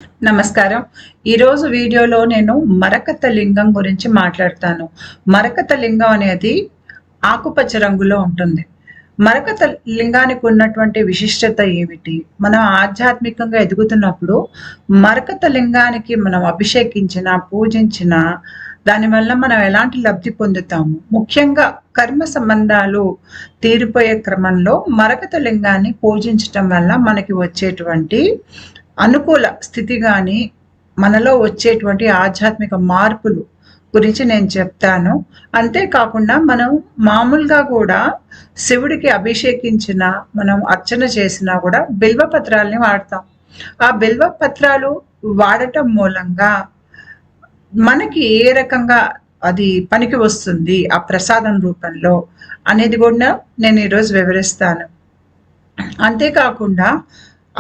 నమస్కారం. ఈరోజు వీడియోలో నేను మరకత లింగం గురించి మాట్లాడతాను. మరకత లింగం అనేది ఆకుపచ్చ రంగులో ఉంటుంది. మరకత లింగానికి ఉన్నటువంటి విశిష్టత ఏమిటి? మనం ఆధ్యాత్మికంగా ఎదుగుతున్నప్పుడు మరకత లింగానికి మనం అభిషేకించిన, పూజించిన దానివల్ల మనం ఎలాంటి లబ్ధి పొందుతాము? ముఖ్యంగా కర్మ సంబంధాలు తీరిపోయే క్రమంలో మరకత లింగాన్ని పూజించటం వల్ల మనకి వచ్చేటువంటి అనుకూల స్థితి గాని, మనలో వచ్చేటువంటి ఆధ్యాత్మిక మార్పులు గురించి నేను చెప్తాను. అంతేకాకుండా మనం మామూలుగా గూడా శివుడికి అభిషేకించిన, మనం అర్చన చేసినా గూడా బిల్వ పత్రాల్ని వాడతాం. ఆ బిల్వ పత్రాలు వాడటం మూలంగా మనకి ఏ రకంగా అది పనికి వస్తుంది ఆ ప్రసాదం రూపంలో అనేది గూడా నేను ఈరోజు వివరిస్తాను. అంతేకాకుండా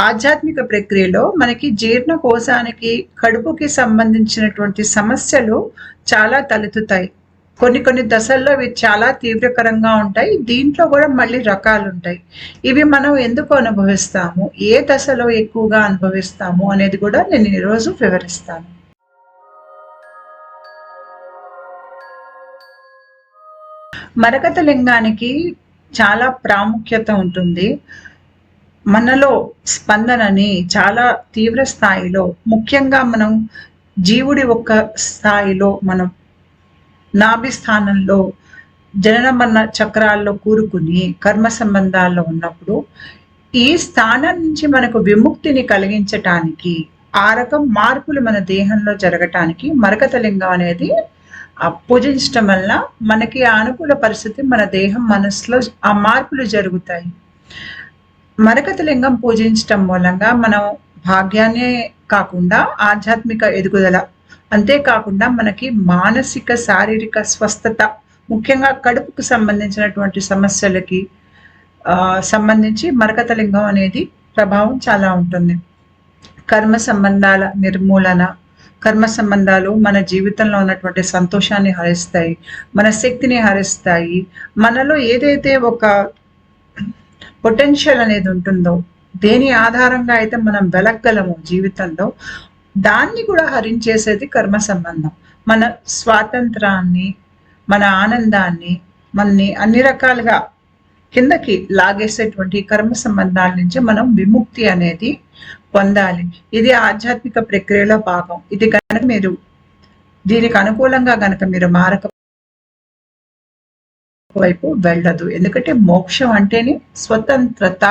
ఆధ్యాత్మిక ప్రక్రియలో మనకి జీర్ణకోశానికి, కడుపుకి సంబంధించినటువంటి సమస్యలు చాలా తలెత్తుతాయి. కొన్ని దశల్లో ఇవి చాలా తీవ్రకరంగా ఉంటాయి. దీంట్లో కూడా మళ్ళీ రకాలుంటాయి. ఇవి మనం ఎందుకు అనుభవిస్తాము? ఏ దశలో ఎక్కువగా అనుభవిస్తాము అనేది కూడా నేను ఈరోజు వివరిస్తాను. మరకత లింగానికి చాలా ప్రాముఖ్యత ఉంటుంది. మనలో స్పందనని చాలా తీవ్ర స్థాయిలో, ముఖ్యంగా మనం జీవుడి ఒక్క స్థాయిలో, మనం నాభి స్థానంలో జనన మరణ చక్రాల్లో కూరుకుని కర్మ సంబంధాల్లో ఉన్నప్పుడు ఈ స్థానం నుంచి మనకు విముక్తిని కలిగించటానికి, ఆ రకం మార్పులు మన దేహంలో జరగటానికి మరకత లింగం అనేది పూజించటం వల్ల మనకి ఆ అనుకూల పరిస్థితి మన దేహం, మనసులో ఆ మార్పులు జరుగుతాయి. మరకత లింగం పూజించటం మూలంగా మనం భాగ్యాన్నే కాకుండా ఆధ్యాత్మిక ఎదుగుదల, అంతేకాకుండా మనకి మానసిక, శారీరక స్వస్థత, ముఖ్యంగా కడుపుకు సంబంధించినటువంటి సమస్యలకి సంబంధించి మరకత లింగం అనేది ప్రభావం చాలా ఉంటుంది. కర్మ సంబంధాల నిర్మూలన, కర్మ సంబంధాలు మన జీవితంలో ఉన్నటువంటి సంతోషాన్ని హరిస్తాయి, మన శక్తిని హరిస్తాయి. మనలో ఏదైతే ఒక పొటెన్షియల్ అనేది ఉంటుందో, దేని ఆధారంగా అయితే మనం వెలగలము జీవితంలో, దాన్ని కూడా హరించేసేది కర్మ సంబంధం. మన స్వాతంత్రాన్ని, మన ఆనందాన్ని, మనని అన్ని రకాలుగా కిందకి లాగేసేటువంటి కర్మ సంబంధాల నుంచి మనం విముక్తి అనేది పొందాలి. ఇది ఆధ్యాత్మిక ప్రక్రియలో భాగం. ఇది కనుక మీరు దీనికి అనుకూలంగా గనక మీరు మారక వైపు వెళ్ళదు. ఎందుకంటే మోక్షం అంటేనే స్వతంత్రత.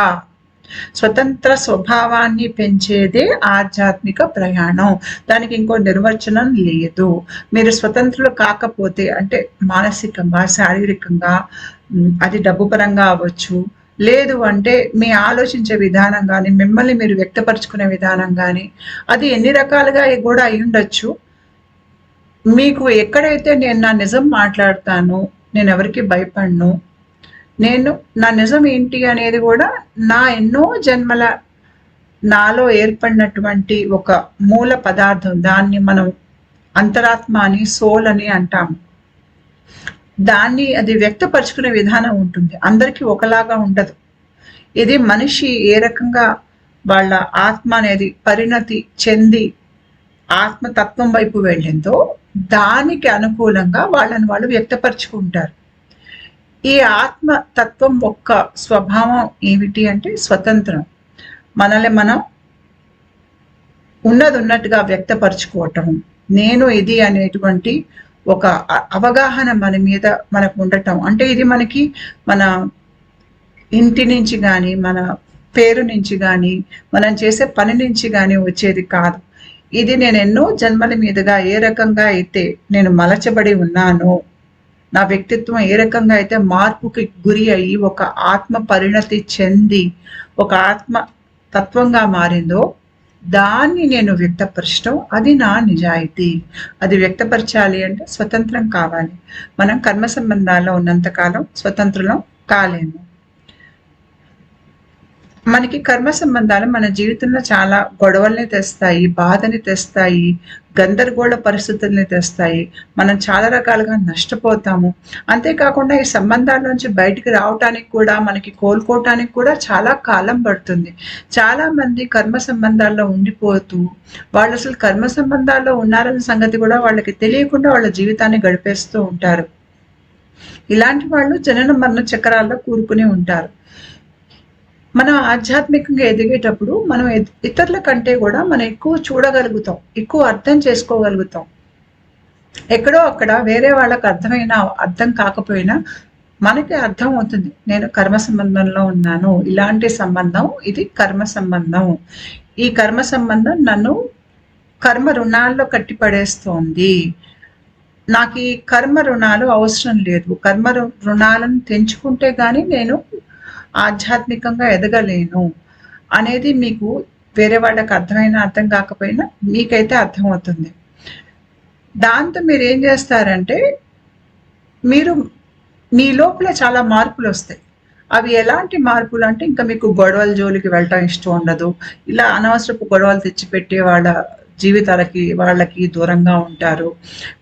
స్వతంత్ర స్వభావాన్ని పెంచేదే ఆధ్యాత్మిక ప్రయాణం. దానికి ఇంకో నిర్వచనం లేదు. మీరు స్వతంత్రులు కాకపోతే, అంటే మానసికంగా, శారీరకంగా, అది డబ్బు పరంగా అవ్వచ్చు, లేదు అంటే మీ ఆలోచించే విధానం కానీ, మిమ్మల్ని మీరు వ్యక్తపరచుకునే విధానం కానీ, అది ఎన్ని రకాలుగా కూడా అయి ఉండొచ్చు. మీకు ఎక్కడైతే నేను నా నిజం మాట్లాడతాను, నేను ఎవరికి భయపడను, నేను నా నిజం ఏంటి అనేది కూడా నా ఎన్నో జన్మల నాలో ఏర్పడినటువంటి ఒక మూల పదార్థం, దాన్ని మనం అంతరాత్మ అని, సోల్ అని అంటాము. దాన్ని అది వ్యక్తపరుచుకునే విధానం ఉంటుంది. అందరికీ ఒకలాగా ఉండదు. ఇది మనిషి ఏ రకంగా వాళ్ళ ఆత్మ అనేది పరిణతి చెంది ఆత్మతత్వం వైపు వెళ్ళిందో దానికి అనుకూలంగా వాళ్ళని వాళ్ళు వ్యక్తపరుచుకుంటారు. ఈ ఆత్మతత్వం ఒక్క స్వభావం ఏమిటి అంటే స్వతంత్రం. మనల్ని మనం ఉన్నట్టుగా వ్యక్తపరచుకోవటం, నేను ఇది అనేటువంటి ఒక అవగాహన మన మీద మనకు ఉండటం. అంటే ఇది మనకి మన ఇంటి నుంచి కానీ, మన పేరు నుంచి కానీ, మనం చేసే పని నుంచి కానీ వచ్చేది కాదు. ఇది నేను ఎన్నో జన్మల మీదుగా ఏ రకంగా అయితే నేను మలచబడి ఉన్నానో, నా వ్యక్తిత్వం ఏ రకంగా అయితే మార్పుకి గురి అయ్యి ఒక ఆత్మ పరిణతి చెంది ఒక ఆత్మ తత్వంగా మారిందో దాన్ని నేను వ్యక్తపరచడం, అది నా నిజాయితీ. అది వ్యక్తపరచాలి అంటే స్వతంత్రం కావాలి. మనం కర్మ సంబంధాల్లో ఉన్నంతకాలం స్వతంత్రం కాలేము. మనకి కర్మ సంబంధాలు మన జీవితంలో చాలా గొడవల్ని తెస్తాయి, బాధని తెస్తాయి, గందరగోళ పరిస్థితుల్ని తెస్తాయి. మనం చాలా రకాలుగా నష్టపోతాము. అంతేకాకుండా ఈ సంబంధాల నుంచి బయటికి రావటానికి కూడా, మనకి కోలుకోవటానికి కూడా చాలా కాలం పడుతుంది. చాలామంది కర్మ సంబంధాల్లో ఉండిపోతూ, వాళ్ళు అసలు కర్మ సంబంధాల్లో ఉన్నారన్న సంగతి కూడా వాళ్ళకి తెలియకుండా వాళ్ళ జీవితాన్ని గడిపేస్తూ ఉంటారు. ఇలాంటి వాళ్ళు జనన మరణ చక్రాల్లో కూరుకుని ఉంటారు. మనం ఆధ్యాత్మికంగా ఎదిగేటప్పుడు మనం ఇతరుల కంటే కూడా మనం ఎక్కువ చూడగలుగుతాం, ఎక్కువ అర్థం చేసుకోగలుగుతాం. ఎక్కడో అక్కడ వేరే వాళ్ళకి అర్థం కాకపోయినా మనకి అర్థం అవుతుంది, నేను కర్మ సంబంధంలో ఉన్నాను, ఇలాంటి సంబంధం, ఇది కర్మ సంబంధం, ఈ కర్మ సంబంధం నన్ను కర్మ రుణాల్లో కట్టిపడేస్తోంది, నాకు ఈ కర్మ రుణాలు అవసరం లేదు, కర్మ రుణాలను తెంచుకుంటే గానీ నేను ఆధ్యాత్మికంగా ఎదగలేను అనేది మీకు వేరే వాళ్ళకి అర్థం కాకపోయినా మీకైతే అర్థమవుతుంది. దాంతో మీరు ఏం చేస్తారంటే, మీరు మీ లోపల చాలా మార్పులు వస్తాయి. అవి ఎలాంటి మార్పులు అంటే, ఇంకా మీకు గొడవల జోలికి వెళ్ళటం ఇష్టం ఉండదు. ఇలా అనవసరపు గొడవలు తెచ్చిపెట్టే వాళ్ళకి దూరంగా ఉంటారు.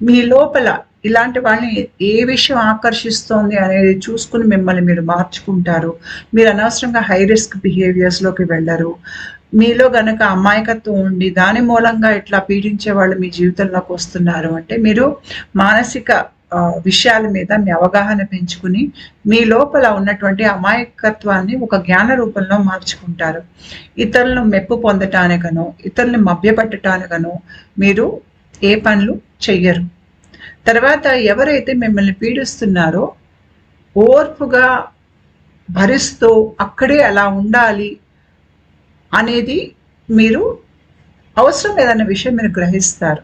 మీ లోపల ఇలాంటి వాళ్ళని ఏ విషయం ఆకర్షిస్తోంది అనేది చూసుకుని మిమ్మల్ని మీరు మార్చుకుంటారు. మీరు అనవసరంగా హై రిస్క్ బిహేవియర్స్లోకి వెళ్ళరు. మీలో గనక అమాయకత్వం ఉండి దాని మూలంగా ఇట్లా పీడించే వాళ్ళు మీ జీవితంలోకి వస్తున్నారు అంటే, మీరు మానసిక విషయాల మీద మీ అవగాహన పెంచుకుని మీ లోపల ఉన్నటువంటి అమాయకత్వాన్ని ఒక జ్ఞాన రూపంలో మార్చుకుంటారు. ఇతరులను మెప్పు పొందటానికనో, ఇతరుల్ని మభ్యపెట్టడానికనో మీరు ఏ పనులు చెయ్యరు. తర్వాత ఎవరైతే మిమ్మల్ని పీడిస్తున్నారో ఓర్పుగా భరిస్తూ అక్కడే అలా ఉండాలి అనేది మీరు అవసరం లేదన్న విషయం మీరు గ్రహిస్తారు.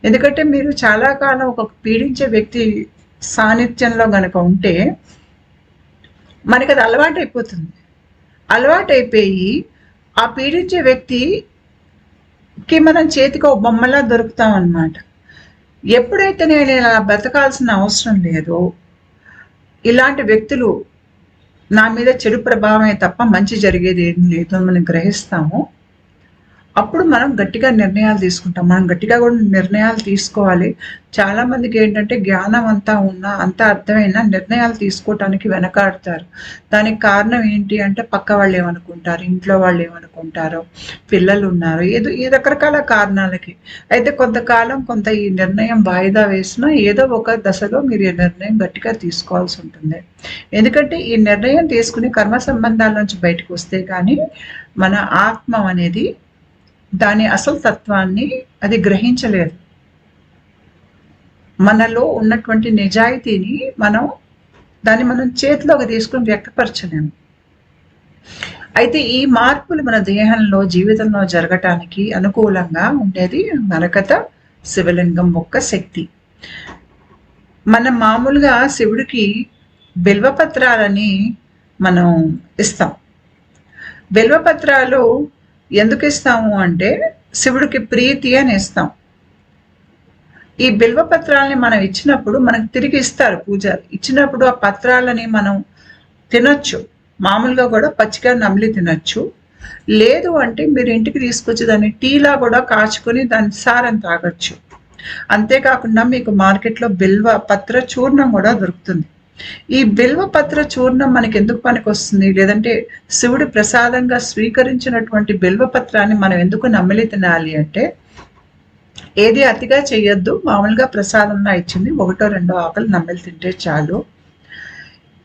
ఎందుకంటే మీరు చాలా కాలం ఒక పీడించే వ్యక్తి సాన్నిధ్యంలో గనక ఉంటే మనకి అది అలవాటైపోతుంది. అలవాటైపోయి ఆ పీడించే వ్యక్తికి మనం చేతికి ఒక బొమ్మలా దొరుకుతాం అన్నమాట. ఎప్పుడైతే నేను ఇలా బ్రతకాల్సిన అవసరం లేదో, ఇలాంటి వ్యక్తులు నా మీద చెడు ప్రభావమే తప్ప మంచి జరిగేది ఏం లేదు అని మనం గ్రహిస్తాము, అప్పుడు మనం గట్టిగా నిర్ణయాలు తీసుకుంటాం. మనం గట్టిగా కూడా నిర్ణయాలు తీసుకోవాలి. చాలా మందికి ఏంటంటే జ్ఞానం అంతా ఉన్నా, అంతా అర్థమైనా నిర్ణయాలు తీసుకోవటానికి వెనకాడతారు. దానికి కారణం ఏంటి అంటే, పక్క వాళ్ళు ఏమనుకుంటారు, ఇంట్లో వాళ్ళు ఏమనుకుంటారో, పిల్లలు ఉన్నారు, ఈ రకరకాల కారణాలకి. అయితే కొంతకాలం ఈ నిర్ణయం వాయిదా వేసినా ఏదో ఒక దశలో మీరు ఈ నిర్ణయం గట్టిగా తీసుకోవాల్సి ఉంటుంది. ఎందుకంటే ఈ నిర్ణయం తీసుకుని కర్మ సంబంధాల నుంచి బయటకు వస్తే కానీ మన ఆత్మ అనేది దాని అసలు తత్వాన్ని అది గ్రహించలేదు. మనలో ఉన్నటువంటి నిజాయితీని మనం చేతిలోకి తీసుకుని వ్యక్తపరచలేము. అయితే ఈ మార్పులు మన దేహంలో, జీవితంలో జరగటానికి అనుకూలంగా ఉండేది మరకత శివలింగం యొక్క శక్తి. మనం మామూలుగా శివుడికి బిల్వపత్రాలని మనం ఇస్తాం. బిల్వపత్రాలు ఎందుకు ఇస్తాము అంటే, శివుడికి ప్రీతి అని ఇస్తాం. ఈ బిల్వపత్రాలని మనం ఇచ్చినప్పుడు మనకు తిరిగి ఇస్తారు పూజారి. ఇచ్చినప్పుడు ఆ పత్రాలని మనం తినొచ్చు, మామూలుగా కూడా పచ్చిగా నమిలి తినొచ్చు. లేదు అంటే మీరు ఇంటికి తీసుకొచ్చి దాన్ని టీలా కూడా కాచుకొని దాని సారం తాగొచ్చు. అంతేకాకుండా మీకు మార్కెట్లో బిల్వ పత్ర చూర్ణం కూడా దొరుకుతుంది. ఈ బిల్వ పత్ర చూర్ణం మనకి ఎందుకు పనికి వస్తుంది, లేదంటే శివుడి ప్రసాదంగా స్వీకరించినటువంటి బిల్వ పత్రాన్ని మనం ఎందుకు నమిలి తినాలి అంటే, ఏది అతిగా చెయ్యొద్దు. మామూలుగా ప్రసాదంగా ఇచ్చింది 1-2 ఆకులు నమిలి తింటే చాలు.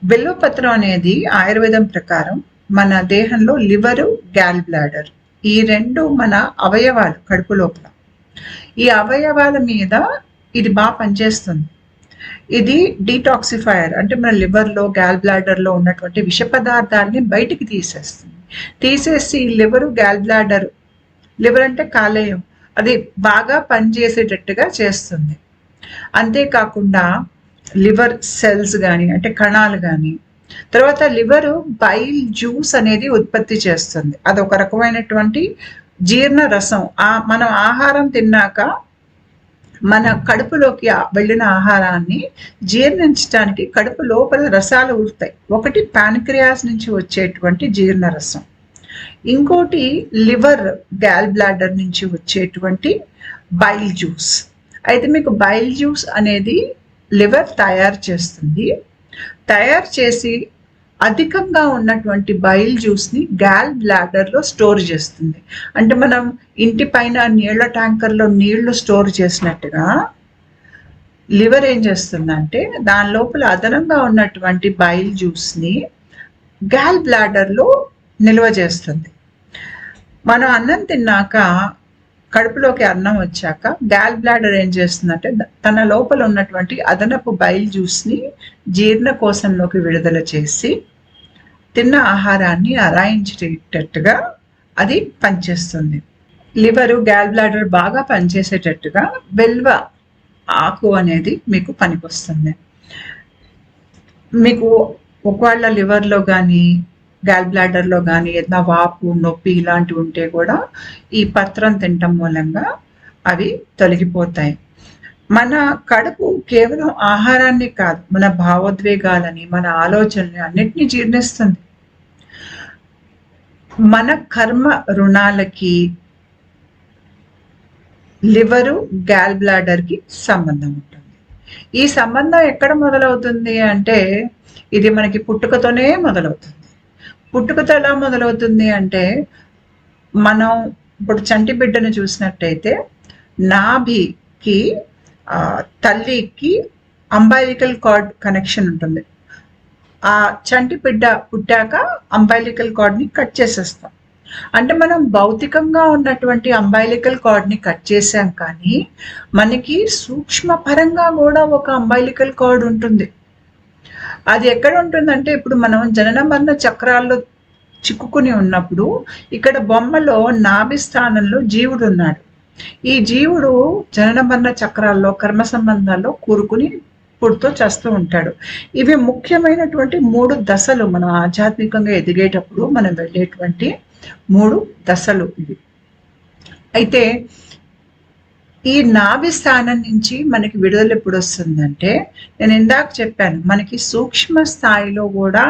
బిల్వపత్రం అనేది ఆయుర్వేదం ప్రకారం మన దేహంలో లివరు, గ్యాల్ బ్లాడర్, ఈ 2 మన అవయవాలు కడుపు లోపల. ఈ అవయవాల మీద ఇది బాగా పనిచేస్తుంది. ఇది డీటాక్సిఫైయర్, అంటే మన లివర్లో, గ్యాల్ బ్లాడర్లో ఉన్నటువంటి విష పదార్థాలని బయటికి తీసేస్తుంది. తీసేసి లివరు, గ్యాల్ బ్లాడర్, లివర్ అంటే కాలేయం, అది బాగా పనిచేసేటట్టుగా చేస్తుంది. అంతేకాకుండా లివర్ సెల్స్ కానీ, అంటే కణాలు కానీ, తర్వాత లివరు బైల్ జ్యూస్ అనేది ఉత్పత్తి చేస్తుంది. అది ఒక రకమైనటువంటి జీర్ణ రసం. మనం ఆహారం తిన్నాక మన కడుపులోకి వెళ్ళిన ఆహారాన్ని జీర్ణించడానికి కడుపు లోపల రసాలు ఊరుతాయి. ఒకటి ప్యాన్క్రియాస్ నుంచి వచ్చేటువంటి జీర్ణరసం, ఇంకోటి లివర్ గ్యాల్ బ్లాడర్ నుంచి వచ్చేటువంటి బైల్ జ్యూస్. అయితే మీకు బైల్ జ్యూస్ అనేది లివర్ తయారు చేస్తుంది. తయారు చేసి అధికంగా ఉన్నటువంటి బైల్ జ్యూస్ని గ్యాల్ బ్లాడర్లో స్టోర్ చేస్తుంది. అంటే మనం ఇంటి పైన నీళ్ల ట్యాంకర్లో నీళ్లు స్టోర్ చేసినట్టుగా లివర్ ఏం చేస్తుందంటే దాని లోపల అదనంగా ఉన్నటువంటి బైల్ జ్యూస్ని గ్యాల్ బ్లాడర్లో నిల్వ చేస్తుంది. మనం అన్నం తిన్నాక కడుపులోకి అన్నం వచ్చాక గ్యాల్ బ్లాడర్ ఏం చేస్తుందంటే తన లోపల ఉన్నటువంటి అదనపు బైల్ జ్యూస్ని జీర్ణకోశంలోకి విడుదల చేసి తిన్న ఆహారాన్ని అరాయించేటట్టుగా అది పనిచేస్తుంది. లివరు గ్యాల్ బ్లాడర్ బాగా పనిచేసేటట్టుగా బెల్వ ఆకు అనేది మీకు పనికొస్తుంది. మీకు ఒకవేళ లివర్లో కానీ గ్యాల్ బ్లాడర్లో కానీ ఏదైనా వాపు నొప్పి ఇలాంటివి ఉంటే కూడా ఈ పత్రం తినటం మూలంగా అవి తొలగిపోతాయి. మన కడుపు కేవలం ఆహారాన్ని కాదు, మన భావోద్వేగాలని, మన ఆలోచనని అన్నిటినీ జీర్ణిస్తుంది. మన కర్మ రుణాలకి లివరు గ్యాల్ బ్లాడర్కి సంబంధం ఉంటుంది. ఈ సంబంధం ఎక్కడ మొదలవుతుంది అంటే ఇది మనకి పుట్టుకతోనే మొదలవుతుంది. పుట్టుకతో ఎలా మొదలవుతుంది అంటే మనం ఇప్పుడు చంటి బిడ్డను చూసినట్టయితే నాభికి తల్లికి అంబైలికల్ కార్డ్ కనెక్షన్ ఉంటుంది. ఆ చంటి బిడ్డ పుట్టాక అంబైలికల్ కార్డ్ని కట్ చేసేస్తాం. అంటే మనం భౌతికంగా ఉన్నటువంటి అంబైలికల్ కార్డ్ని కట్ చేసాం, కానీ మనకి సూక్ష్మ పరంగా కూడా ఒక అంబైలికల్ కార్డ్ ఉంటుంది. అది ఎక్కడ ఉంటుందంటే ఇప్పుడు మనం జనన మరణ చక్రాల్లో చిక్కుకుని ఉన్నప్పుడు ఇక్కడ బొమ్మలో నాభి స్థానంలో జీవుడు ఉన్నాడు. ఈ జీవుడు జనన మరణ చక్రాల్లో కర్మ సంబంధాల్లో కూరుకుని పుడుతూ చేస్తూ ఉంటాడు. ఇవి ముఖ్యమైనటువంటి 3 దశలు. మనం ఆధ్యాత్మికంగా ఎదిగేటప్పుడు మనం వెళ్ళేటువంటి 3 దశలు ఇవి. అయితే ఈ నాభి స్థానం నుంచి మనకి విడుదల ఎప్పుడు వస్తుందంటే నేను ఇందాక చెప్పాను, మనకి సూక్ష్మ స్థాయిలో కూడా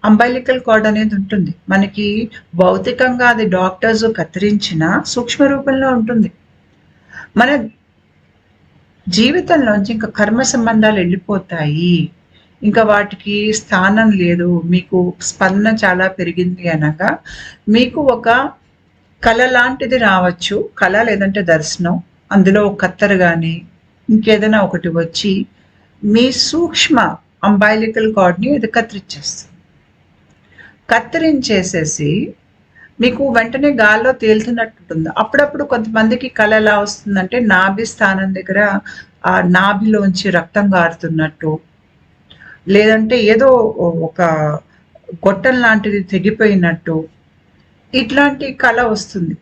అంబైలికల్ కార్డ్ అనేది ఉంటుంది. మనకి భౌతికంగా అది డాక్టర్స్ కత్తిరించిన సూక్ష్మ రూపంలో ఉంటుంది. మన జీవితంలోంచి ఇంకా కర్మ సంబంధాలు వెళ్ళిపోతాయి, ఇంకా వాటికి స్థానం లేదు, మీకు స్పందన చాలా పెరిగింది అనగా మీకు ఒక కళ లాంటిది రావచ్చు. కళ లేదంటే దర్శనం, అందులో ఒక కత్తెర కానీ ఇంకేదైనా ఒకటి వచ్చి మీ సూక్ష్మ అంబైలికల్ కార్డ్ని ఇది కత్తిరించేస్తుంది. కత్తిరించేసేసి మీకు వెంటనే గాల్లో తేలుతున్నట్టు ఉంటుంది. అప్పుడప్పుడు కొంతమందికి కళ ఎలా వస్తుందంటే నాభి స్థానం దగ్గర ఆ నాభిలోంచి రక్తం గారుతున్నట్టు, లేదంటే ఏదో ఒక గొట్టం లాంటిది తెగిపోయినట్టు ఇట్లాంటి కళ వస్తుంది.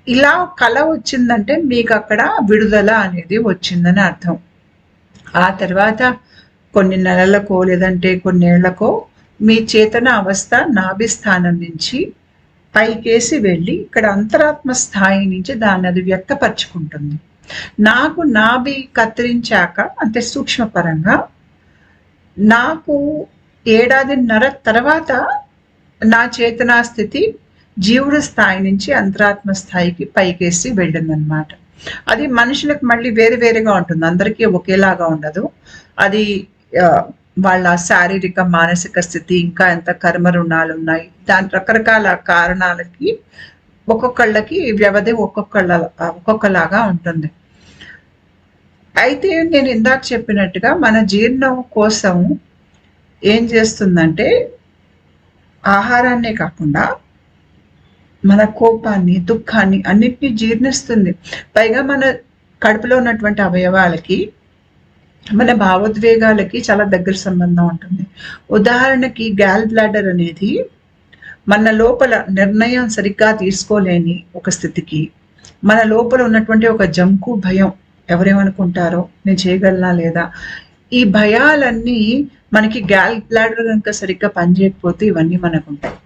ఇలా కళ వచ్చిందంటే మీకు అక్కడ విడుదల అనేది వచ్చిందని అర్థం. ఆ తర్వాత కొన్ని నెలలకో లేదంటే కొన్నేళ్లకో మీ చేతన అవస్థ నాభి స్థానం నుంచి పైకేసి వెళ్ళి ఇక్కడ అంతరాత్మ స్థాయి నుంచి దాన్ని అది వ్యక్తపరుచుకుంటుంది. నాకు నాభి కత్తిరించాక అంటే సూక్ష్మపరంగా నాకు 1.5 ఏడాది తర్వాత నా చేతనా స్థితి జీవుడి స్థాయి నుంచి అంతరాత్మ స్థాయికి పైకేసి వెళ్ళిందనమాట. అది మనుషులకు మళ్ళీ వేరు వేరుగా ఉంటుంది, అందరికీ ఒకేలాగా ఉండదు. అది వాళ్ళ శారీరక మానసిక స్థితి, ఇంకా ఎంత కర్మ రుణాలు ఉన్నాయి, దాని రకరకాల కారణాలకి ఒక్కొక్కళ్ళకి వ్యవధి ఒక్కొక్కలాగా ఉంటుంది. అయితే నేను ఇందాక చెప్పినట్టుగా మన జీర్ణం కోసం ఏం చేస్తుందంటే ఆహారాన్నే కాకుండా మన కోపాన్ని, దుఃఖాన్ని అన్నిటినీ జీర్ణిస్తుంది. పైగా మన కడుపులో ఉన్నటువంటి అవయవాలకి మన భావోద్వేగాలకి చాలా దగ్గర సంబంధం ఉంటుంది. ఉదాహరణకి గ్యాల్ బ్లాడర్ అనేది మన లోపల నిర్ణయం సరిగ్గా తీసుకోలేని ఒక స్థితికి, మన లోపల ఉన్నటువంటి ఒక జంకు భయం, ఎవరేమనుకుంటారో, నేను చేయగలనా లేదా, ఈ భయాలన్నీ మనకి గ్యాల్ బ్లాడర్ కనుక సరిగ్గా పనిచేయకపోతే ఇవన్నీ మనకు ఉంటాయి.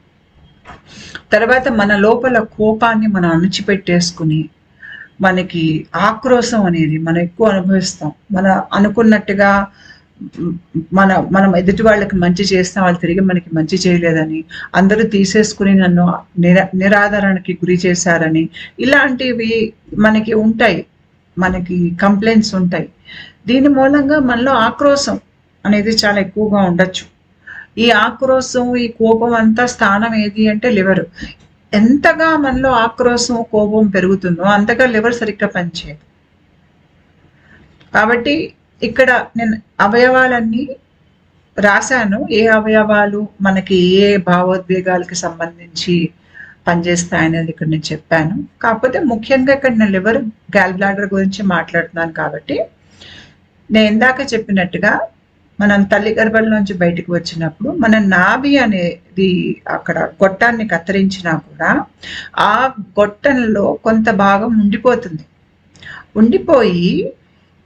తర్వాత మన లోపల కోపాన్ని మనం అణిచిపెట్టేసుకుని మనకి ఆక్రోశం అనేది మనం ఎక్కువ అనుభవిస్తాం. మన అనుకున్నట్టుగా మనం ఎదుటి వాళ్ళకి మంచి చేస్తాం, వాళ్ళు తిరిగి మనకి మంచి చేయలేదని, అందరూ తీసేసుకుని నన్ను నిరాదరణకి గురి చేశారని, ఇలాంటివి మనకి ఉంటాయి. మనకి కంప్లైంట్స్ ఉంటాయి. దీని మూలంగా మనలో ఆక్రోశం అనేది చాలా ఎక్కువగా ఉండొచ్చు. ఈ ఆక్రోశం, ఈ కోపం అంతా స్థానం ఏది అంటే లివర్. ఎంతగా మనలో ఆక్రోశం, కోపం పెరుగుతుందో అంతగా లివర్ సరిగ్గా పనిచేయదు. కాబట్టి ఇక్కడ నేను అవయవాలన్నీ రాశాను. ఏ అవయవాలు మనకి ఏ భావోద్వేగాలకి సంబంధించి పనిచేస్తాయనేది ఇక్కడ నేను చెప్పాను. కాకపోతే ముఖ్యంగా ఇక్కడ నేను లివర్, గాల్ బ్లాడర్ గురించి మాట్లాడుతున్నాను కాబట్టి, నేను ఇందాక చెప్పినట్టుగా మనం తల్లి గర్భం నుంచి బయటకు వచ్చినప్పుడు మన నాభి అనేది అక్కడ గొట్టాన్ని కత్తిరించినా కూడా ఆ గొట్టంలో కొంత భాగం ఉండిపోతుంది. ఉండిపోయి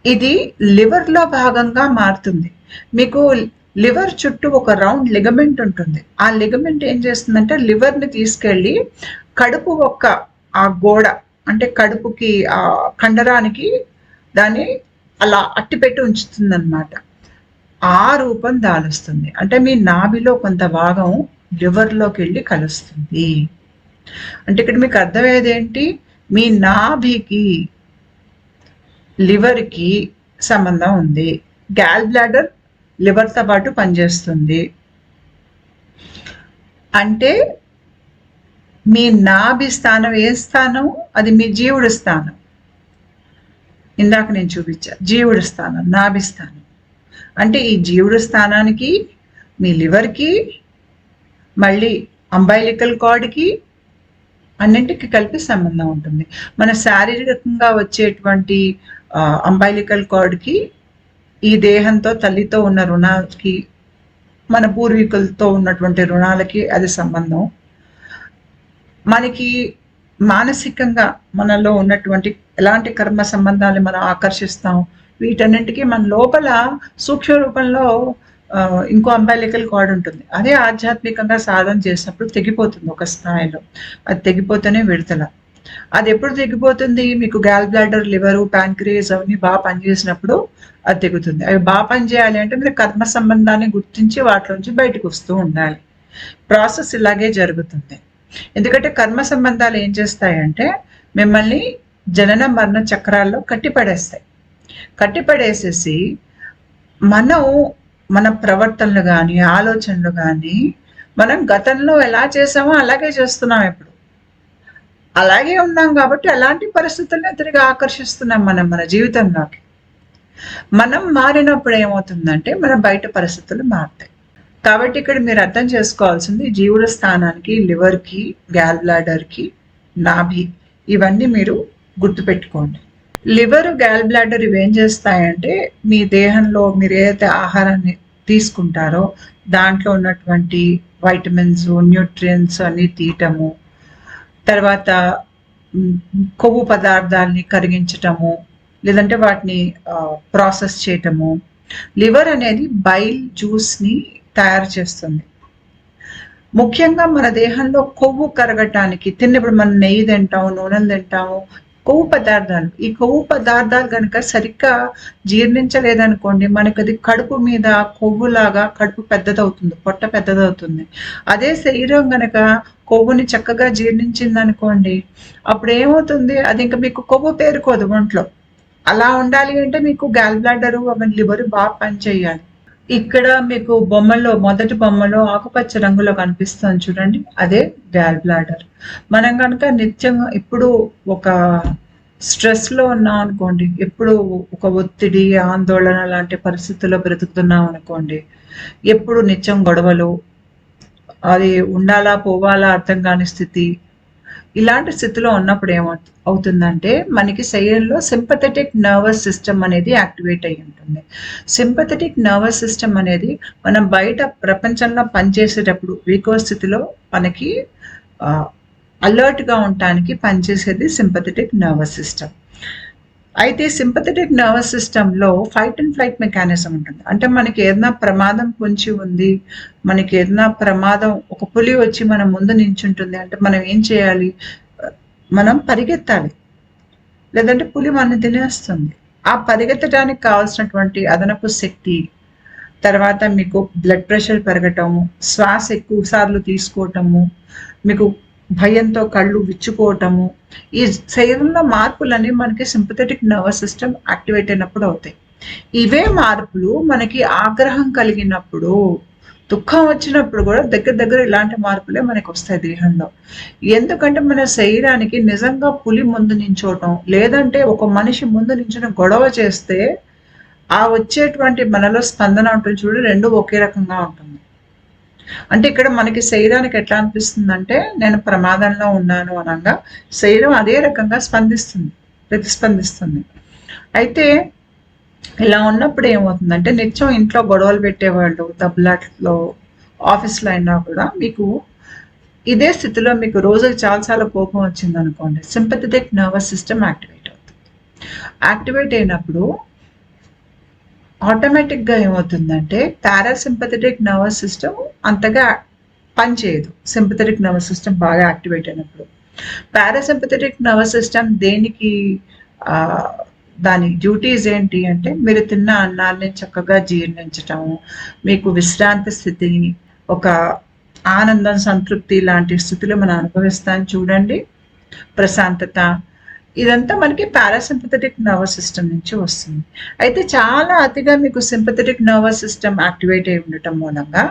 ఇది లివర్లో భాగంగా మారుతుంది. మీకు లివర్ చుట్టూ ఒక రౌండ్ లిగమెంట్ ఉంటుంది. ఆ లిగమెంట్ ఏం చేస్తుందంటే లివర్ని తీసుకెళ్ళి కడుపు ఆ గోడ అంటే కడుపుకి ఆ కండరానికి దాన్ని అలా అట్టిపెట్టి ఉంచుతుంది అనమాట. ఆ రూపం దాలుస్తుంది. అంటే మీ నాభిలో కొంత భాగం లివర్లోకి వెళ్ళి కలుస్తుంది. అంటే ఇక్కడ మీకు అర్థమయ్యేది ఏంటి? మీ నాభికి లివర్కి సంబంధం ఉంది. గాల్ బ్లాడర్ లివర్తో పాటు పనిచేస్తుంది. అంటే మీ నాభి స్థానం ఏ స్థానం? అది మీ జీవుడి స్థానం. ఇందాక నేను చూపించా జీవుడి స్థానం, నాభి స్థానం. అంటే ఈ జీవుడి స్థానానికి, మీ లివర్కి, మళ్ళీ అంబైలికల్ కార్డ్కి అన్నింటికి కలిపి సంబంధం ఉంటుంది. మన శారీరకంగా వచ్చేటువంటి అంబైలికల్ కార్డ్కి, ఈ దేహంతో తల్లితో ఉన్న రుణాలకి, మన పూర్వీకులతో ఉన్నటువంటి రుణాలకి అది సంబంధం. మనకి మానసికంగా మనలో ఉన్నటువంటి ఎలాంటి కర్మ సంబంధాలు మనం ఆకర్షిస్తాం, వీటన్నింటికి మన లోపల సూక్ష్మ రూపంలో ఇంకో అంబైలికల్ కార్డ్ ఉంటుంది. అదే ఆధ్యాత్మికంగా సాధన చేసినప్పుడు తెగిపోతుంది ఒక స్థాయిలో. అది తెగిపోతేనే విడుదల. అది ఎప్పుడు తెగిపోతుంది? మీకు గాల్ బ్లాడర్, లివరు, ప్యాంక్రియాస్ అవన్నీ బాగా పనిచేసినప్పుడు అది తెగుతుంది. అవి బాగా పనిచేయాలి అంటే మీరు కర్మ సంబంధాన్ని గుర్తించి వాటిలోంచి బయటకు వస్తూ ఉండాలి. ప్రాసెస్ ఇలాగే జరుగుతుంది. ఎందుకంటే కర్మ సంబంధాలు ఏం చేస్తాయంటే మిమ్మల్ని జనన మరణ చక్రాల్లో కట్టిపడేస్తాయి. కట్టిపడేసేసి మన ప్రవర్తనలు కానీ, ఆలోచనలు కానీ మనం గతంలో ఎలా చేసామో అలాగే చేస్తున్నాం. ఇప్పుడు అలాగే ఉన్నాం కాబట్టి అలాంటి పరిస్థితులను తిరిగి ఆకర్షిస్తున్నాం మన జీవితంలోకి. మనం మారినప్పుడు ఏమవుతుందంటే మన బయట పరిస్థితులు మారుతాయి. కాబట్టి ఇక్కడ మీరు అర్థం చేసుకోవాల్సింది జీవుల స్థానానికి, లివర్కి, గాల్ బ్లాడర్కి, నాభి, ఇవన్నీ మీరు గుర్తుపెట్టుకోండి. లివర్, గాల్ బ్లాడర్ ఇవేం చేస్తాయంటే మీ దేహంలో మీరు ఏదైతే ఆహారాన్ని తీసుకుంటారో దాంట్లో ఉన్నటువంటి వైటమిన్స్, న్యూట్రియంట్స్ అన్ని తీయటము, తర్వాత కొవ్వు పదార్థాలని కరిగించటము, లేదంటే వాటిని ప్రాసెస్ చేయటము. లివర్ అనేది బైల్ జ్యూస్ని తయారు చేస్తుంది. ముఖ్యంగా మన దేహంలో కొవ్వు కరగటానికి ఇప్పుడు మనం నెయ్యి తింటాము, నూనెలు తింటాము, కొవ్వు పదార్థాలు. ఈ కొవ్వు పదార్థాలు కనుక సరిగ్గా జీర్ణించలేదనుకోండి, మనకి అది కడుపు మీద కొవ్వులాగా కడుపు పెద్దదవుతుంది, పొట్ట పెద్దదవుతుంది. అదే శరీరం కనుక కొవ్వుని చక్కగా జీర్ణించింది అనుకోండి, అప్పుడు ఏమవుతుంది? అది ఇంకా మీకు కొవ్వు పేరుకోదు ఒంట్లో. అలా ఉండాలి అంటే మీకు గాల్ బ్లాడరు, లివర్ బాగా పనిచేయాలి. ఇక్కడ మీకు బొమ్మలో, మొదటి బొమ్మలో ఆకుపచ్చ రంగులో కనిపిస్తుంది చూడండి, అదే గాల్ బ్లాడర్. మనం కనుక నిత్యం ఇప్పుడు ఒక స్ట్రెస్లో ఉన్నాం అనుకోండి, ఎప్పుడు ఒక ఒత్తిడి, ఆందోళన లాంటి పరిస్థితుల్లో బ్రతుకుతున్నాం అనుకోండి, ఎప్పుడు నిత్యం గొడవలు, అది ఉండాలా పోవాలా అర్థం కాని స్థితి, ఇలాంటి స్థితిలో ఉన్నప్పుడు ఏమవుతుందంటే మనకి శరీరంలో సింపథెటిక్ నర్వస్ సిస్టమ్ అనేది యాక్టివేట్ అయి ఉంటుంది. సింపథెటిక్ నర్వస్ సిస్టమ్ అనేది మనం బయట ప్రపంచంలో పనిచేసేటప్పుడు వీకో స్థితిలో మనకి అలర్ట్గా ఉండటానికి పనిచేసేది సింపథెటిక్ నర్వస్ సిస్టమ్. అయితే సింపథెటిక్ నర్వస్ సిస్టంలో ఫైట్ అండ్ ఫ్లైట్ మెకానిజం ఉంటుంది. అంటే మనకి ఏదైనా ప్రమాదం పొంచి ఉంది, మనకి ఏదైనా ప్రమాదం, ఒక పులి వచ్చి మన ముందు నించుంటుంది అంటే మనం ఏం చేయాలి? మనం పరిగెత్తాలి, లేదంటే పులి మనని తినేస్తుంది. ఆ పరిగెత్తడానికి కావాల్సినటువంటి అదనపు శక్తి, తర్వాత మీకు బ్లడ్ ప్రెషర్ పెరగటము, శ్వాస ఎక్కువ సార్లు తీసుకోవటము, మీకు భయంతో కళ్ళు విచ్చుకోవటము, ఈ శరీరంలో మార్పులన్నీ మనకి సింపథెటిక్ నర్వస్ సిస్టమ్ యాక్టివేట్ అయినప్పుడు అవుతాయి. ఇవే మార్పులు మనకి ఆగ్రహం కలిగినప్పుడు, దుఃఖం వచ్చినప్పుడు కూడా దగ్గర దగ్గర ఇలాంటి మార్పులే మనకి వస్తాయి దేహంలో. ఎందుకంటే మన శరీరానికి నిజంగా పులి ముందు నించోవటం, లేదంటే ఒక మనిషి ముందు నించుని గొడవ చేస్తే ఆ వచ్చేటువంటి మనలో స్పందన ఉంటుంది చూడు, రెండు ఒకే రకంగా ఉంటుంది. అంటే ఇక్కడ మనకి శరీరానికి ఎట్లా అనిపిస్తుందంటే నేను ప్రమాదంలో ఉన్నాను అనగా శరీరం అదే రకంగా ప్రతిస్పందిస్తుంది. అయితే ఇలా ఉన్నప్పుడు ఏమవుతుందంటే నిత్యం ఇంట్లో గొడవలు పెట్టేవాళ్ళు, దెబ్బలాట్లో, ఆఫీస్లో అయినా కూడా మీకు ఇదే స్థితిలో మీకు రోజుకి చాలా కోపం వచ్చింది అనుకోండి, సింపథెటిక్ నర్వస్ సిస్టమ్ యాక్టివేట్ అవుతుంది. యాక్టివేట్ అయినప్పుడు ఆటోమేటిక్గా ఏమవుతుందంటే పారాసింపథెటిక్ నర్వస్ సిస్టమ్ అంతగా పనిచేయదు. సింపథెటిక్ నర్వస్ సిస్టమ్ బాగా యాక్టివేట్ అయినప్పుడు పారాసింపథెటిక్ నర్వస్ సిస్టమ్ దేనికి దాని డ్యూటీస్ ఏంటి అంటే మీరు తిన్న అన్నాన్ని చక్కగా జీర్ణించటము, మీకు విశ్రాంతి స్థితిని, ఒక ఆనందం, సంతృప్తి లాంటి స్థితిలో మనం అనుభవిస్తాం చూడండి, ప్రశాంతత, ఇదంతా మనకి పారాసింపథెటిక్ నర్వస్ సిస్టమ్ నుంచి వస్తుంది. అయితే చాలా అతిగా మీకు సింపథెటిక్ నర్వస్ సిస్టమ్ యాక్టివేట్ అయి ఉండటం మూలంగా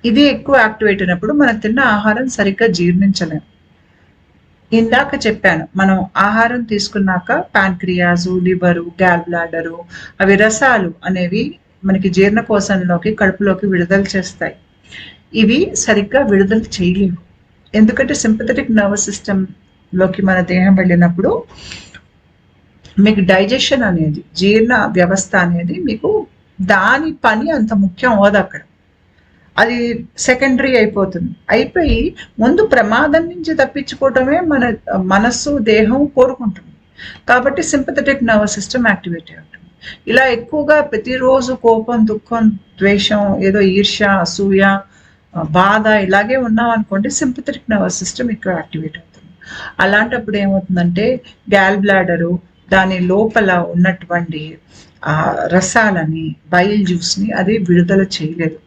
ఇది ఎక్కువ యాక్టివేట్ అయినప్పుడు మనం తిన్న ఆహారం సరిగ్గా జీర్ణించలేము. ఇందాక చెప్పాను, మనం ఆహారం తీసుకున్నాక ప్యాంక్రియాసు, లివరు, గ్యాల్ బ్లాడరు, అవి రసాలు అనేవి మనకి జీర్ణకోశంలోకి, కడుపులోకి విడుదల చేస్తాయి. ఇవి సరిగ్గా విడుదల చేయలేవు. ఎందుకంటే సింపథెటిక్ నర్వస్ సిస్టంలోకి మన దేహం వెళ్ళినప్పుడు మీకు డైజెషన్ అనేది, జీర్ణ వ్యవస్థ అనేది మీకు దాని పని అంత ముఖ్యం అవ్వదు అక్కడ, అది సెకండరీ అయిపోతుంది. అయిపోయి ముందు ప్రమాదం నుంచి తప్పించుకోవటమే మన మనస్సు, దేహం కోరుకుంటుంది. కాబట్టి సింపథెటిక్ నర్వస్ సిస్టమ్ యాక్టివేట్ అయి ఉంటుంది. ఇలా ఎక్కువగా ప్రతిరోజు కోపం, దుఃఖం, ద్వేషం, ఏదో ఈర్ష్య, అసూయ, బాధ ఇలాగే ఉన్నాం అనుకోండి, సింపథెటిక్ నర్వస్ సిస్టమ్ ఎక్కువ యాక్టివేట్ అవుతుంది. అలాంటప్పుడు ఏమవుతుందంటే గ్యాల్ బ్లాడరు దాని లోపల ఉన్నటువంటి రసాలని, బైల్ జ్యూస్ని అది విడుదల చేయలేదు.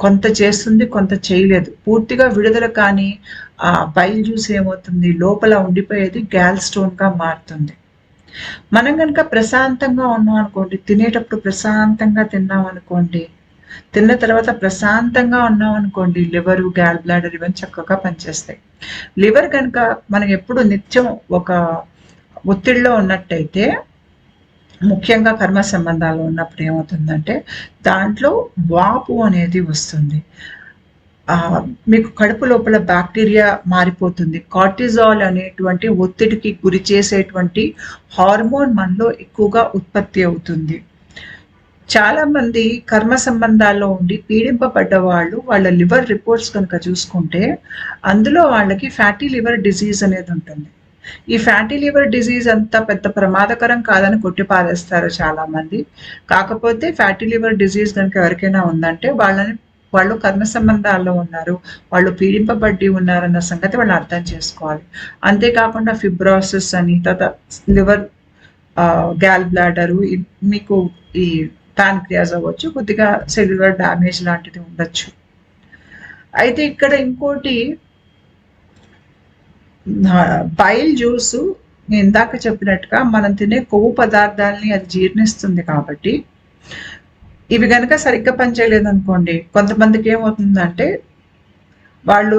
కొంత చేస్తుంది, కొంత చేయలేదు. పూర్తిగా విడుదల కానీ ఆ బైల్ జ్యూస్ ఏమవుతుంది, లోపల ఉండిపోయేది గ్యాల్ స్టోన్గా మారుతుంది. మనం కనుక ప్రశాంతంగా ఉన్నాం అనుకోండి, తినేటప్పుడు ప్రశాంతంగా తిన్నాం అనుకోండి, తిన్న తర్వాత ప్రశాంతంగా ఉన్నాం అనుకోండి, లివరు, గ్యాల్ బ్లాడర్ ఇవన్నీ చక్కగా పనిచేస్తాయి. లివర్ కనుక మనం ఎప్పుడు నిత్యం ఒక ఒత్తిడిలో ఉన్నట్టయితే, ముఖ్యంగా కర్మ సంబంధాలు ఉన్నప్పుడు ఏమవుతుందంటే దాంట్లో వాపు అనేది వస్తుంది. మీకు కడుపు లోపల బ్యాక్టీరియా మారిపోతుంది. కార్టిజాల్ అనేటువంటి ఒత్తిడికి గురి చేసేటువంటి హార్మోన్ మనలో ఎక్కువగా ఉత్పత్తి అవుతుంది. చాలా మంది కర్మ సంబంధాల్లో ఉండి పీడింపబడ్డ వాళ్ళు, వాళ్ళ లివర్ రిపోర్ట్స్ కనుక చూసుకుంటే అందులో వాళ్ళకి ఫ్యాటీ లివర్ డిజీజ్ అనేది ఉంటుంది. ఈ ఫ్యాటీ లివర్ డిజీజ్ అంత పెద్ద ప్రమాదకరం కాదని కొట్టిపారేస్తారు చాలా మంది. కాకపోతే ఫ్యాటీ లివర్ డిజీజ్ కనుక ఎవరికైనా ఉందంటే వాళ్ళు కర్మ సంబంధాల్లో ఉన్నారు, వాళ్ళు పీడింపబడి ఉన్నారన్న సంగతి వాళ్ళు అర్థం చేసుకోవాలి. అంతేకాకుండా ఫిబ్రోసిస్ అని, తర్వాత లివర్, గ్యాల్ బ్లాడరు, మీకు ఈ ప్యాన్క్రియాస్ అవ్వచ్చు, కొద్దిగా సెల్యులర్ డ్యామేజ్ లాంటిది ఉండొచ్చు. అయితే ఇక్కడ ఇంకోటి, బైల్ జ్యూస్ నేను ఇందాక చెప్పినట్టుగా మనం తినే కొవ్వు పదార్థాలని అది జీర్ణిస్తుంది. కాబట్టి ఇవి కనుక సరిగ్గా పనిచేయలేదు అనుకోండి, కొంతమందికి ఏమవుతుందంటే వాళ్ళు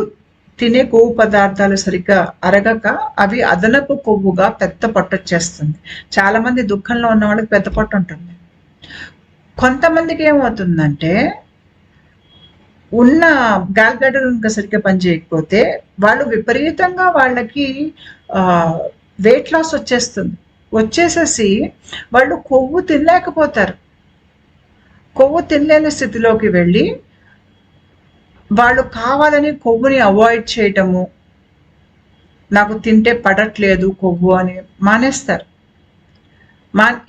తినే కొవ్వు పదార్థాలు సరిగ్గా అరగక అవి అదనపు కొవ్వుగా పెద్ద పొట్టు వచ్చేస్తుంది. చాలా మంది దుఃఖంలో ఉన్న వాళ్ళకి పెద్ద పొట్టు ఉంటుంది. కొంతమందికి ఏమవుతుందంటే ఉన్న గ్యాల్ బ్లాడర్ ఇంకా సరిగ్గా పనిచేయకపోతే వాళ్ళు విపరీతంగా వాళ్ళకి వెయిట్ లాస్ వచ్చేసేసి వాళ్ళు కొవ్వు తినలేకపోతారు. కొవ్వు తినలేని స్థితిలోకి వెళ్ళి వాళ్ళు కావాలని కొవ్వుని అవాయిడ్ చేయటము, నాకు తింటే పడట్లేదు కొవ్వు అని మానేస్తారు.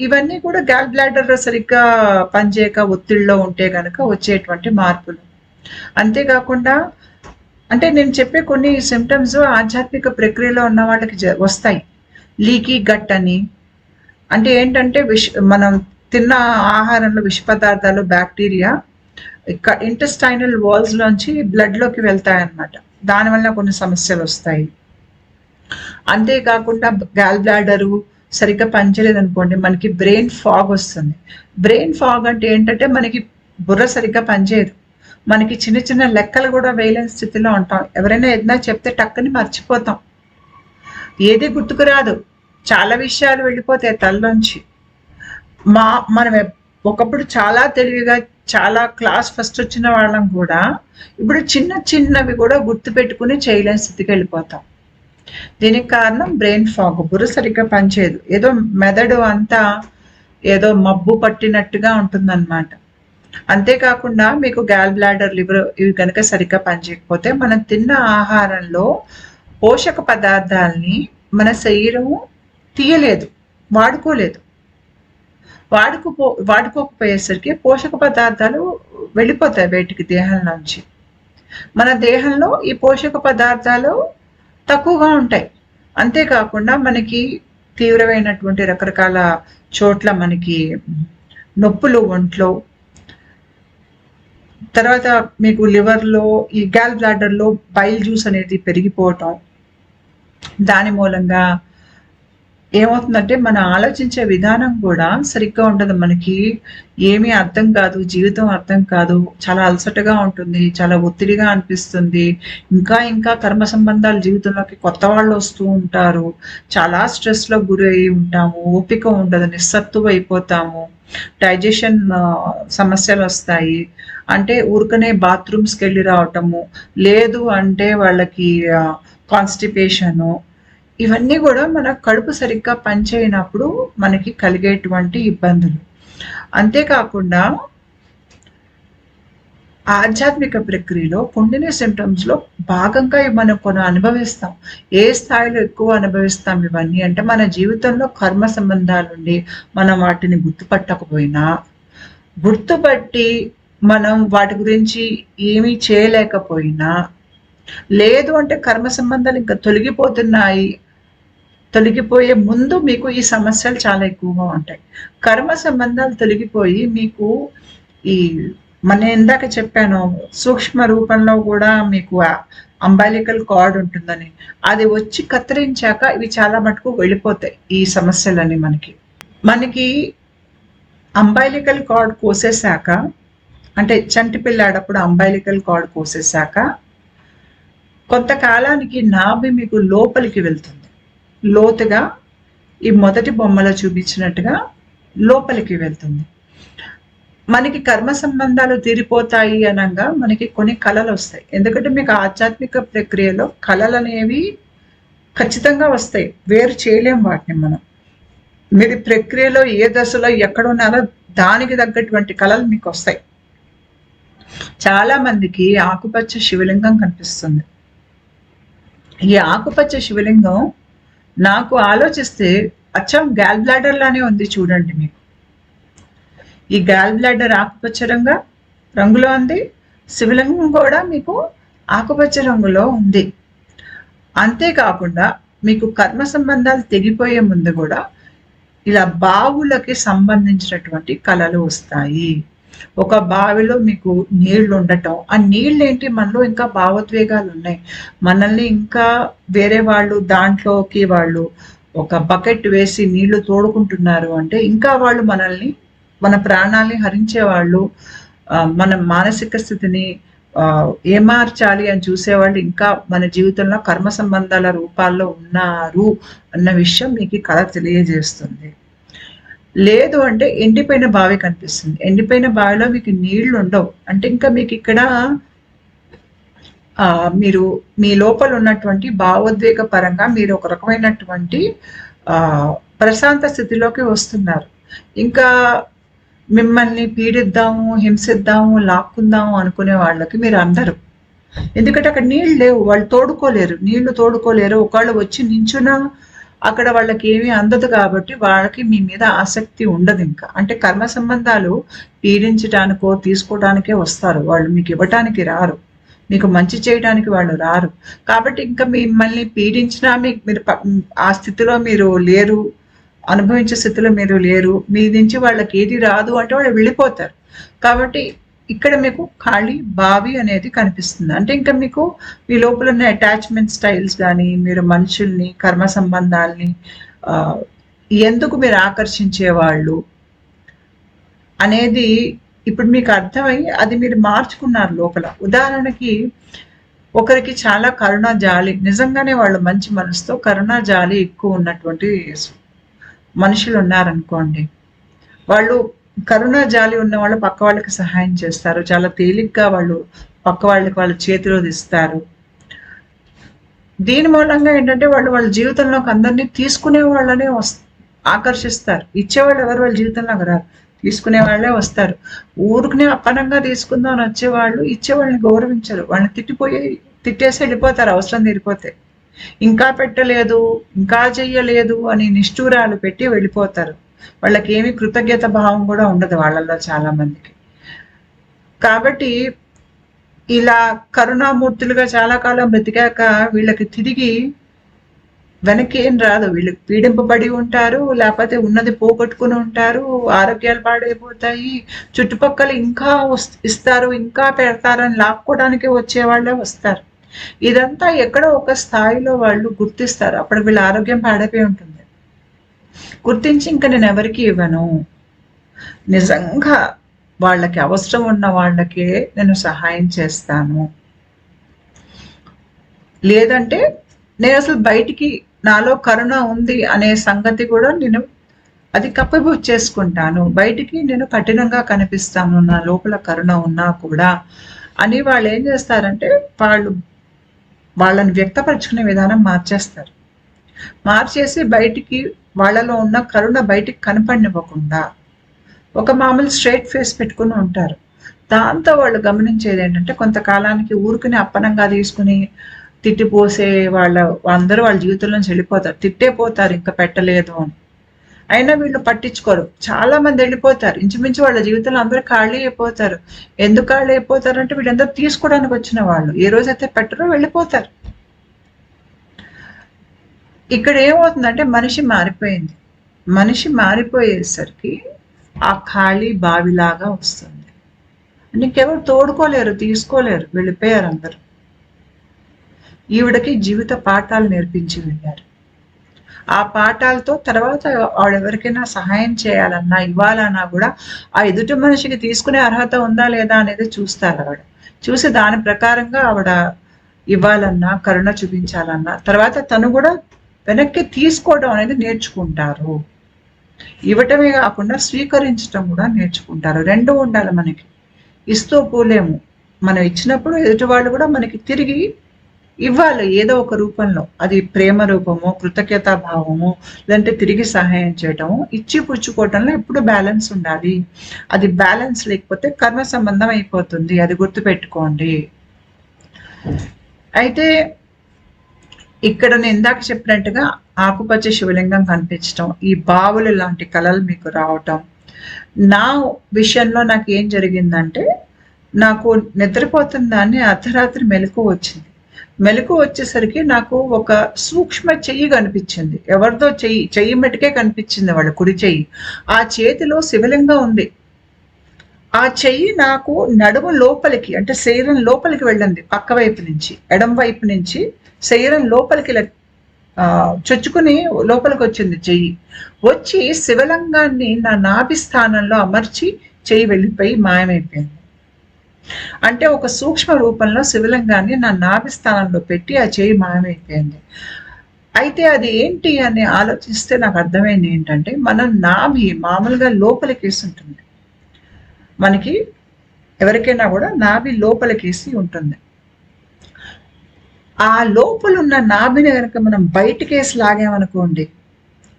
ఇవన్నీ కూడా గ్యాల్ బ్లాడర్ సరిగ్గా పనిచేయక ఒత్తిడిలో ఉంటే కనుక వచ్చేటువంటి మార్పులు. అంతేకాకుండా అంటే నేను చెప్పే కొన్ని సిమ్టమ్స్ ఆధ్యాత్మిక ప్రక్రియలో ఉన్న వాళ్ళకి వస్తాయి. లీకీ గట్ అని, అంటే ఏంటంటే మనం తిన్న ఆహారంలో విష పదార్థాలు, బ్యాక్టీరియా ఇంటెస్టైనల్ వాల్స్ లోంచి బ్లడ్ లోకి వెళ్తాయన్నమాట. దానివల్ల కొన్ని సమస్యలు వస్తాయి. అంతేకాకుండా గాల్ బ్లాడరు సరిగ్గా పనిచేయలేదు అనుకోండి, మనకి బ్రెయిన్ ఫాగ్ వస్తుంది. బ్రెయిన్ ఫాగ్ అంటే ఏంటంటే మనకి బుర్ర సరిగ్గా పనిచేయదు. మనకి చిన్న చిన్న లెక్కలు కూడా వేయలేని స్థితిలో ఉంటాం. ఎవరైనా ఏదైనా చెప్తే టక్కని మర్చిపోతాం, ఏది గుర్తుకు రాదు, చాలా విషయాలు వెళ్ళిపోతాయి తలలోంచి. మనం ఒకప్పుడు చాలా తెలివిగా చాలా క్లాస్ ఫస్ట్ వచ్చిన వాళ్ళం కూడా ఇప్పుడు చిన్న చిన్నవి కూడా గుర్తు పెట్టుకుని చేయలేని స్థితికి వెళ్ళిపోతాం. దీనికి కారణం బ్రెయిన్ ఫాగ్, బుర్ర సరిగ్గా పనిచేయదు. ఏదో మెదడు అంతా ఏదో మబ్బు పట్టినట్టుగా ఉంటుందన్నమాట. అంతేకాకుండా మీకు గాల్ బ్లాడర్, లివర్ ఇవి కనుక సరిగ్గా పనిచేయకపోతే మనం తిన్న ఆహారంలో పోషక పదార్థాలని మన శరీరం తీయలేదు, వాడుకోలేదు. వాడుకోకపోయేసరికి పోషక పదార్థాలు వెళ్ళిపోతాయి బయటికి దేహం నుంచి. మన దేహంలో ఈ పోషక పదార్థాలు తక్కువగా ఉంటాయి. అంతేకాకుండా మనకి తీవ్రమైనటువంటి రకరకాల చోట్ల మనకి నొప్పులు ఒంట్లో, తర్వాత మీకు లివర్లో ఈ గాల్ బ్లాడర్లో బైల్ జ్యూస్ అనేది పెరిగిపోవటం, దాని మూలంగా ఏమవుతుందంటే మన ఆలోచించే విధానం కూడా సరిగ్గా ఉండదు. మనకి ఏమీ అర్థం కాదు, జీవితం అర్థం కాదు, చాలా అలసటగా ఉంటుంది, చాలా ఒత్తిడిగా అనిపిస్తుంది. ఇంకా ఇంకా కర్మ సంబంధాలు జీవితంలోకి కొత్త వాళ్ళు వస్తూ ఉంటారు, చాలా స్ట్రెస్లో గురి అయి ఉంటాము, ఓపిక ఉండదు, నిస్సత్తువ అయిపోతాము, డైజెషన్ సమస్యలు వస్తాయి. అంటే ఊరికనే బాత్రూమ్స్కి వెళ్ళి రావటము, లేదు అంటే వాళ్ళకి కాన్స్టిపేషను, ఇవన్నీ కూడా మన కడుపు సరిగ్గా పనిచేయనప్పుడు మనకి కలిగేటువంటి ఇబ్బందులు. అంతేకాకుండా ఆధ్యాత్మిక ప్రక్రియలో పుండిన సిమ్టమ్స్లో భాగంగా మనం కొన్ని అనుభవిస్తాం. ఏ స్థాయిలో ఎక్కువ అనుభవిస్తాం ఇవన్నీ అంటే, మన జీవితంలో కర్మ సంబంధాలుండి మనం వాటిని గుర్తుపట్టకపోయినా, గుర్తుపట్టి మనం వాటి గురించి ఏమీ చేయలేకపోయినా, లేదు అంటే కర్మ సంబంధాలు ఇంకా తొలగిపోయే ముందు మీకు ఈ సమస్యలు చాలా ఎక్కువగా ఉంటాయి. కర్మ సంబంధాలు తొలగిపోయి మీకు ఈ ఇందాక చెప్పాను సూక్ష్మ రూపంలో కూడా మీకు అంబాలికల్ కార్డ్ ఉంటుందని, అది వచ్చి కత్తిరించాక ఇవి చాలా మటుకు వెళ్ళిపోతాయి ఈ సమస్యలని. మనకి అంబాలికల్ కార్డ్ కోసేశాక, అంటే చంటి పిల్లాడప్పుడు అంబాలికల్ కార్డ్ కోసేశాక కొంతకాలానికి నాభి మీకు లోపలికి వెళ్తుంది, లోతుగా ఈ మొదటి బొమ్మలో చూపించినట్టుగా లోపలికి వెళ్తుంది. మనకి కర్మ సంబంధాలు తీరిపోతాయి అనగా మనకి కొన్ని కళలు వస్తాయి. ఎందుకంటే మీకు ఆధ్యాత్మిక ప్రక్రియలో కళలు అనేవి ఖచ్చితంగా వస్తాయి, వేరు చేయలేం వాటిని మనం. మీరు ప్రక్రియలో ఏ దశలో ఎక్కడ ఉన్నారో దానికి తగ్గటువంటి కళలు మీకు వస్తాయి. చాలా మందికి ఆకుపచ్చ శివలింగం కనిపిస్తుంది. ఈ ఆకుపచ్చ శివలింగం నాకు ఆలోచిస్తే అచ్చం గాల్ బ్లాడర్ లానే ఉంది చూడండి. మీకు ఈ గాల్ బ్లాడర్ ఆకుపచ్చ రంగులో ఉంది, శివలింగం కూడా మీకు ఆకుపచ్చ రంగులో ఉంది. అంతేకాకుండా మీకు కర్మ సంబంధాలు తెగిపోయే ముందు కూడా ఇలా బావులకి సంబంధించినటువంటి కళలు వస్తాయి. ఒక బావిలో మీకు నీళ్లు ఉండటం, ఆ నీళ్ళు ఏంటి, మనలో ఇంకా భావోద్వేగాలు ఉన్నాయి, మనల్ని ఇంకా వేరే వాళ్ళు దాంట్లోకి వాళ్ళు ఒక బకెట్ వేసి నీళ్లు తోడుకుంటున్నారు అంటే ఇంకా వాళ్ళు మనల్ని, మన ప్రాణాలని హరించేవాళ్ళు, మన మానసిక స్థితిని ఏమార్చాలి అని చూసేవాళ్ళు ఇంకా మన జీవితంలో కర్మ సంబంధాల రూపాల్లో ఉన్నారు అన్న విషయం మీకు కథ తెలియజేస్తుంది. లేదు అంటే ఎండిపోయిన బావి కనిపిస్తుంది, ఎండిపోయిన బావిలో మీకు నీళ్లు ఉండవు అంటే ఇంకా మీకు ఇక్కడ మీరు మీ లోపల ఉన్నటువంటి భావోద్వేగ పరంగా మీరు ఒక రకమైనటువంటి ప్రశాంత స్థితిలోకి వస్తున్నారు. ఇంకా మిమ్మల్ని పీడిద్దాము, హింసిద్దాము, లాక్కుందాము అనుకునే వాళ్ళకి మీరు అందరు, ఎందుకంటే అక్కడ నీళ్ళు లేవు, వాళ్ళు తోడుకోలేరు, నీళ్లు తోడుకోలేరు. ఒకళ్ళు వచ్చి నించున్నా అక్కడ వాళ్ళకి ఏమీ అందదు కాబట్టి వాళ్ళకి మీ మీద ఆసక్తి ఉండదు. ఇంకా అంటే కర్మ సంబంధాలు పీడించడానికో తీసుకోవడానికే వస్తారు, వాళ్ళు మీకు ఇవ్వటానికి రారు, మీకు మంచి చేయడానికి వాళ్ళు రారు. కాబట్టి ఇంకా మిమ్మల్ని పీడించినా మీరు ఆ స్థితిలో మీరు లేరు అనుభవించే స్థితిలో మీరు లేరు, మీ నుంచి వాళ్ళకి ఏది రాదు అంటే వాళ్ళు వెళ్ళిపోతారు. కాబట్టి ఇక్కడ మీకు ఖాళీ బావి అనేది కనిపిస్తుంది. అంటే ఇంకా మీకు మీ లోపల ఉన్న అటాచ్మెంట్ స్టైల్స్ కానీ, మీరు మనుషుల్ని, కర్మ సంబంధాల్ని ఎందుకు మీరు ఆకర్షించేవాళ్ళు అనేది ఇప్పుడు మీకు అర్థమై అది మీరు మార్చుకున్నారు లోపల. ఉదాహరణకి ఒకరికి చాలా కరుణ జాలి, నిజంగానే వాళ్ళు మంచి మనసుతో కరుణ జాలి ఎక్కువ ఉన్నటువంటి మనుషులు ఉన్నారనుకోండి, వాళ్ళు కరుణ జాలి ఉన్న వాళ్ళు పక్క వాళ్ళకి సహాయం చేస్తారు, చాలా తేలిగ్గా వాళ్ళు పక్క వాళ్ళకి వాళ్ళ చేతిలో ఇస్తారు. దీని మూలంగా ఏంటంటే వాళ్ళు వాళ్ళ జీవితంలోకి అందరినీ తీసుకునే వాళ్ళనే ఆకర్షిస్తారు. ఇచ్చేవాళ్ళు ఎవరు వాళ్ళ జీవితంలోకి రారు, తీసుకునే వాళ్ళే వస్తారు. ఊరికనే అప్పనంగా తీసుకుందాం అని వచ్చేవాళ్ళు ఇచ్చేవాళ్ళని గౌరవించరు, వాళ్ళని తిట్టేసి వెళ్ళిపోతారు అవసరం తీరిపోతే. ఇంకా పెట్టలేదు, ఇంకా చెయ్యలేదు అని నిష్ఠూరాలు పెట్టి వెళ్ళిపోతారు. వాళ్ళకి ఏమి కృతజ్ఞత భావం కూడా ఉండదు వాళ్ళల్లో చాలా మందికి. కాబట్టి ఇలా కరుణామూర్తులుగా చాలా కాలం బ్రతికాక వీళ్ళకి తిరిగి వెనక్కి ఏం రాదు. వీళ్ళకి పీడింపబడి ఉంటారు, లేకపోతే ఉన్నది పోగొట్టుకుని ఉంటారు, ఆరోగ్యాలు పాడైపోతాయి, చుట్టుపక్కల ఇంకా ఇస్తారు, ఇంకా పెడతారని లాక్కోవడానికి వచ్చే వాళ్ళే వస్తారు. ఇదంతా ఎక్కడో ఒక స్థాయిలో వాళ్ళు గుర్తిస్తారు. అప్పుడు వీళ్ళ ఆరోగ్యం పాడైపోయి ఉంటుంది. గుర్తించి ఇంకా నేను ఎవరికి ఇవ్వను, నిజంగా వాళ్ళకి అవసరం ఉన్న వాళ్ళకే నేను సహాయం చేస్తాను, లేదంటే నేను అసలు బయటికి నాలో కరుణ ఉంది అనే సంగతి కూడా నేను అది కప్పిపుచ్చేసుకుంటాను, బయటికి నేను కఠినంగా కనిపిస్తాను నా లోపల కరుణ ఉన్నా కూడా అని వాళ్ళు ఏం చేస్తారంటే వాళ్ళని వ్యక్తపరుచుకునే విధానం మార్చేస్తారు. మార్చేసి బయటికి వాళ్ళలో ఉన్న కరుణ బయటికి కనపడినివ్వకుండా ఒక మామూలు స్ట్రైట్ ఫేస్ పెట్టుకుని ఉంటారు. దాంతో వాళ్ళు గమనించేది ఏంటంటే కొంతకాలానికి ఊరుకుని అప్పనంగా తీసుకుని తిట్టిపోసే అందరూ వాళ్ళ జీవితంలో వెళ్ళిపోతారు, తిట్టే పోతారు ఇంకా పెట్టలేదు అని. అయినా వీళ్ళు పట్టించుకోరు, చాలా మంది వెళ్ళిపోతారు. ఇంచుమించు వాళ్ళ జీవితంలో అందరూ ఖాళీ అయిపోతారు. ఎందుకు ఖాళీ అయిపోతారు అంటే వీళ్ళందరూ తీసుకోవడానికి వచ్చిన వాళ్ళు ఏ రోజైతే పెట్టరో వెళ్ళిపోతారు. ఇక్కడ ఏమవుతుందంటే మనిషి మారిపోయింది. మనిషి మారిపోయేసరికి ఆ ఖాళీ బావిలాగా వస్తుంది. నీకెవరు తోడుకోలేరు, తీసుకోలేరు, వెళ్ళిపోయారు అందరూ. ఈవిడకి జీవిత పాఠాలు నేర్పించి వెళ్ళారు. ఆ పాఠాలతో తర్వాత ఆవిడెవరికైనా సహాయం చేయాలన్నా ఇవ్వాలన్నా కూడా ఆ ఎదుటి మనిషికి తీసుకునే అర్హత ఉందా లేదా అనేది చూస్తారు ఆవిడ. చూసి దాని ప్రకారంగా ఆవిడ ఇవ్వాలన్నా కరుణ చూపించాలన్నా తర్వాత తను కూడా వెనక్కి తీసుకోవడం అనేది నేర్చుకుంటారు. ఇవ్వటమే కాకుండా స్వీకరించడం కూడా నేర్చుకుంటారు. రెండు ఉండాలి మనకి. ఇస్తూ పోలేము, మనం ఇచ్చినప్పుడు ఎదుటి వాళ్ళు కూడా మనకి తిరిగి ఇవ్వాలి ఏదో ఒక రూపంలో. అది ప్రేమ రూపము, కృతజ్ఞతా భావము, లేదంటే తిరిగి సహాయం చేయటము. ఇచ్చి పుచ్చుకోవటంలో ఎప్పుడు బ్యాలెన్స్ ఉండాలి. అది బ్యాలెన్స్ లేకపోతే కర్మ సంబంధం అయిపోతుంది, అది గుర్తుపెట్టుకోండి. అయితే ఇక్కడ నేను ఇందాక చెప్పినట్టుగా ఆకుపచ్చ శివలింగం కనిపించటం, ఈ బావులు లాంటి కళలు మీకు రావటం. నా విషయంలో నాకు ఏం జరిగిందంటే నాకు నిద్రపోతుందాన్ని అర్ధరాత్రి మెలకు వచ్చింది. మెలకు వచ్చేసరికి నాకు ఒక సూక్ష్మ చెయ్యి కనిపించింది. ఎవరిదో చెయ్యి మటుకే కనిపించింది, వాళ్ళ కుడి చెయ్యి. ఆ చేతిలో శివలింగం ఉంది. ఆ చెయ్యి నాకు నడుము లోపలికి అంటే శరీరం లోపలికి వెళ్ళింది. పక్క వైపు నుంచి, ఎడం వైపు నుంచి శరీరం లోపలికి చొచ్చుకుని లోపలికి వచ్చింది చెయ్యి. వచ్చి శివలింగాన్ని నా నాభి స్థానంలో అమర్చి చెయ్యి వెళ్ళిపోయి మాయమైపోయింది. అంటే ఒక సూక్ష్మ రూపంలో శివలింగాన్ని నా నాభి స్థానంలో పెట్టి ఆ చెయ్యి మాయమైపోయింది. అయితే అది ఏంటి అని ఆలోచిస్తే నాకు అర్థమైంది ఏంటంటే మన నాభి మామూలుగా లోపలికేసి ఉంటుంది. మనకి ఎవరికైనా కూడా నాభి లోపలికేసి ఉంటుంది. ఆ లోపలున్న నాభిని కనుక మనం బయటికేసి లాగామనుకోండి,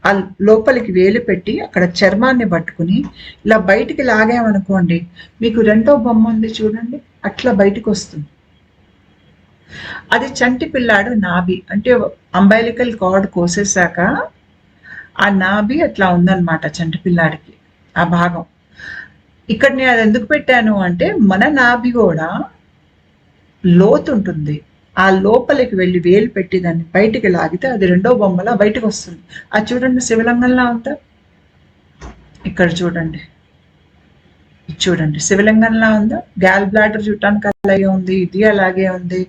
ఆ లోపలికి వేలు పెట్టి అక్కడ చర్మాన్ని పట్టుకుని ఇలా బయటికి లాగామనుకోండి, మీకు రెండో బొమ్మ ఉంది చూడండి, అట్లా బయటికి వస్తుంది. అది చంటి పిల్లాడు నాభి. అంటే అంబైలికల్ కార్డ్ కోసేసాక ఆ నాభి అట్లా ఉందన్నమాట చంటి పిల్లాడికి ఆ భాగం. ఇక్కడ నేను అది ఎందుకు పెట్టాను అంటే మన నాభి కూడా లోతు ఉంటుంది, ఆ లోపలికి వెళ్ళి వేలు పెట్టి దాన్ని బయటికి లాగితే అది రెండో బొమ్మలా బయటకు వస్తుంది. అది చూడండి శివలింగంలా ఉందా, ఇక్కడ చూడండి, చూడండి శివలింగంలా ఉందా. గ్యాల్ బ్లాడర్ చూడటానికి అలాగే ఉంది, ఇది అలాగే ఉంది,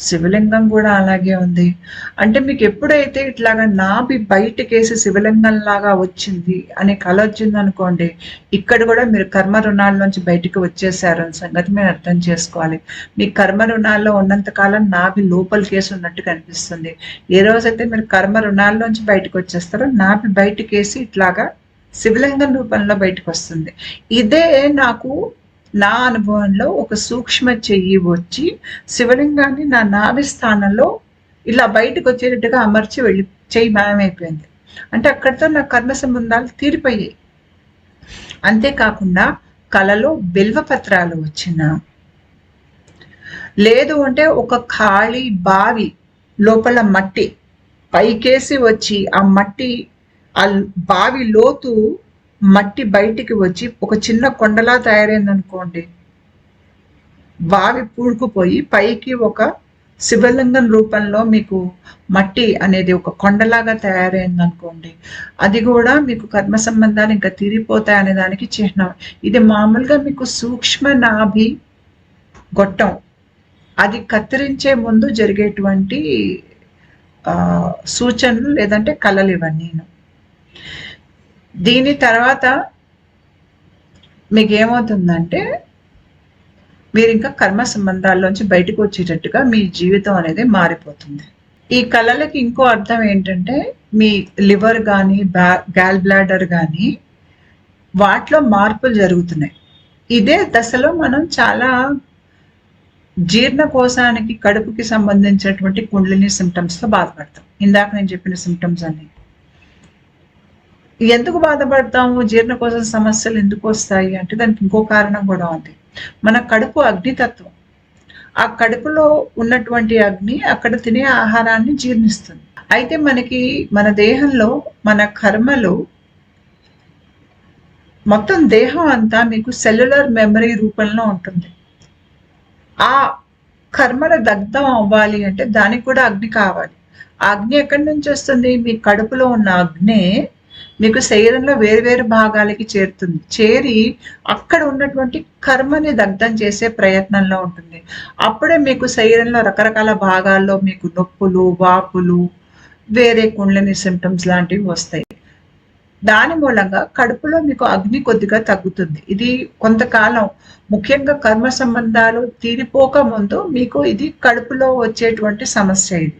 శివలింగం కూడా అలాగే ఉంది. అంటే మీకు ఎప్పుడైతే ఇట్లాగా నాభి బయటకేసి శివలింగం లాగా వచ్చింది అనే కళ వచ్చింది అనుకోండి, ఇక్కడ కూడా మీరు కర్మ రుణాల్లోంచి బయటికి వచ్చేసారు అని సంగతి మీరు అర్థం చేసుకోవాలి. మీ కర్మ రుణాల్లో ఉన్నంత కాలం నాభి లోపలికేసి ఉన్నట్టు కనిపిస్తుంది. ఏ రోజైతే మీరు కర్మ రుణాల్లోంచి బయటకు వచ్చేస్తారో నాభి బయటకేసి ఇట్లాగా శివలింగం రూపంలో బయటకు వస్తుంది. ఇదే నాకు నా అనుభవంలో ఒక సూక్ష్మ చెయ్యి వచ్చి శివలింగాన్ని నా నాభి స్థానంలో ఇలా బయటకు వచ్చేటట్టుగా అమర్చి వెళ్ళి చెయ్యి మాయమైపోయింది. అంటే అక్కడితో నా కర్మ సంబంధాలు తీరిపోయాయి. అంతేకాకుండా కలలో బిల్వపత్రాలు వచ్చిన, లేదు అంటే ఒక ఖాళీ బావి లోపల మట్టి పైకేసి వచ్చి ఆ మట్టి, ఆ బావి లోతు మట్టి బయటికి వచ్చి ఒక చిన్న కొండలా తయారైంది అనుకోండి, బావి పూడుకుపోయి పైకి ఒక శివలింగం రూపంలో మీకు మట్టి అనేది ఒక కొండలాగా తయారైంది అనుకోండి, అది కూడా మీకు కర్మ సంబంధాలు ఇంకా తీరిపోతాయి అనే దానికి చిహ్నం. ఇది మామూలుగా మీకు సూక్ష్మ నాభి గొట్టం అది కత్తిరించే ముందు జరిగేటువంటి సూచనలు లేదంటే కళలు ఇవన్నీ. దీని తర్వాత మీకు ఏమవుతుందంటే మీరు ఇంకా కర్మ సంబంధాల్లోంచి బయటకు వచ్చేటట్టుగా మీ జీవితం అనేది మారిపోతుంది. ఈ కళలకి ఇంకో అర్థం ఏంటంటే మీ లివర్ కానీ గ్యాల్ బ్లాడర్ కానీ వాటిలో మార్పులు జరుగుతున్నాయి. ఇదే దశలో మనం చాలా జీర్ణకోశానికి కడుపుకి సంబంధించినటువంటి కుండలిని సిమ్టమ్స్తో బాధపడతాం. ఇందాక నేను చెప్పిన సిమ్టమ్స్ అన్ని. ఎందుకు బాధపడతాము, జీర్ణకోశ సమస్యలు ఎందుకు వస్తాయి అంటే దానికి ఇంకో కారణం కూడా ఉంది. మన కడుపు అగ్నితత్వం. ఆ కడుపులో ఉన్నటువంటి అగ్ని అక్కడ తినే ఆహారాన్ని జీర్ణిస్తుంది. అయితే మనకి మన దేహంలో మన కర్మలు మొత్తం దేహం అంతా మీకు సెల్యులర్ మెమరీ రూపంలో ఉంటుంది. ఆ కర్మల దగ్ధం అవ్వాలి అంటే దానికి కూడా అగ్ని కావాలి. ఆ అగ్ని ఎక్కడి నుంచి వస్తుంది, మీ కడుపులో ఉన్న అగ్నే మీకు శరీరంలో వేరు భాగాలకి చేరుతుంది. చేరి అక్కడ ఉన్నటువంటి కర్మని దగ్ధం చేసే ప్రయత్నంలో ఉంటుంది. అప్పుడే మీకు శరీరంలో రకరకాల భాగాల్లో మీకు నొప్పులు, వాపులు, వేరే కుండలిని సిమ్టమ్స్ లాంటివి వస్తాయి. దాని మూలంగా కడుపులో మీకు అగ్ని కొద్దిగా తగ్గుతుంది. ఇది కొంతకాలం, ముఖ్యంగా కర్మ సంబంధాలు తీరిపోక ముందు మీకు ఇది కడుపులో వచ్చేటువంటి సమస్య. ఇది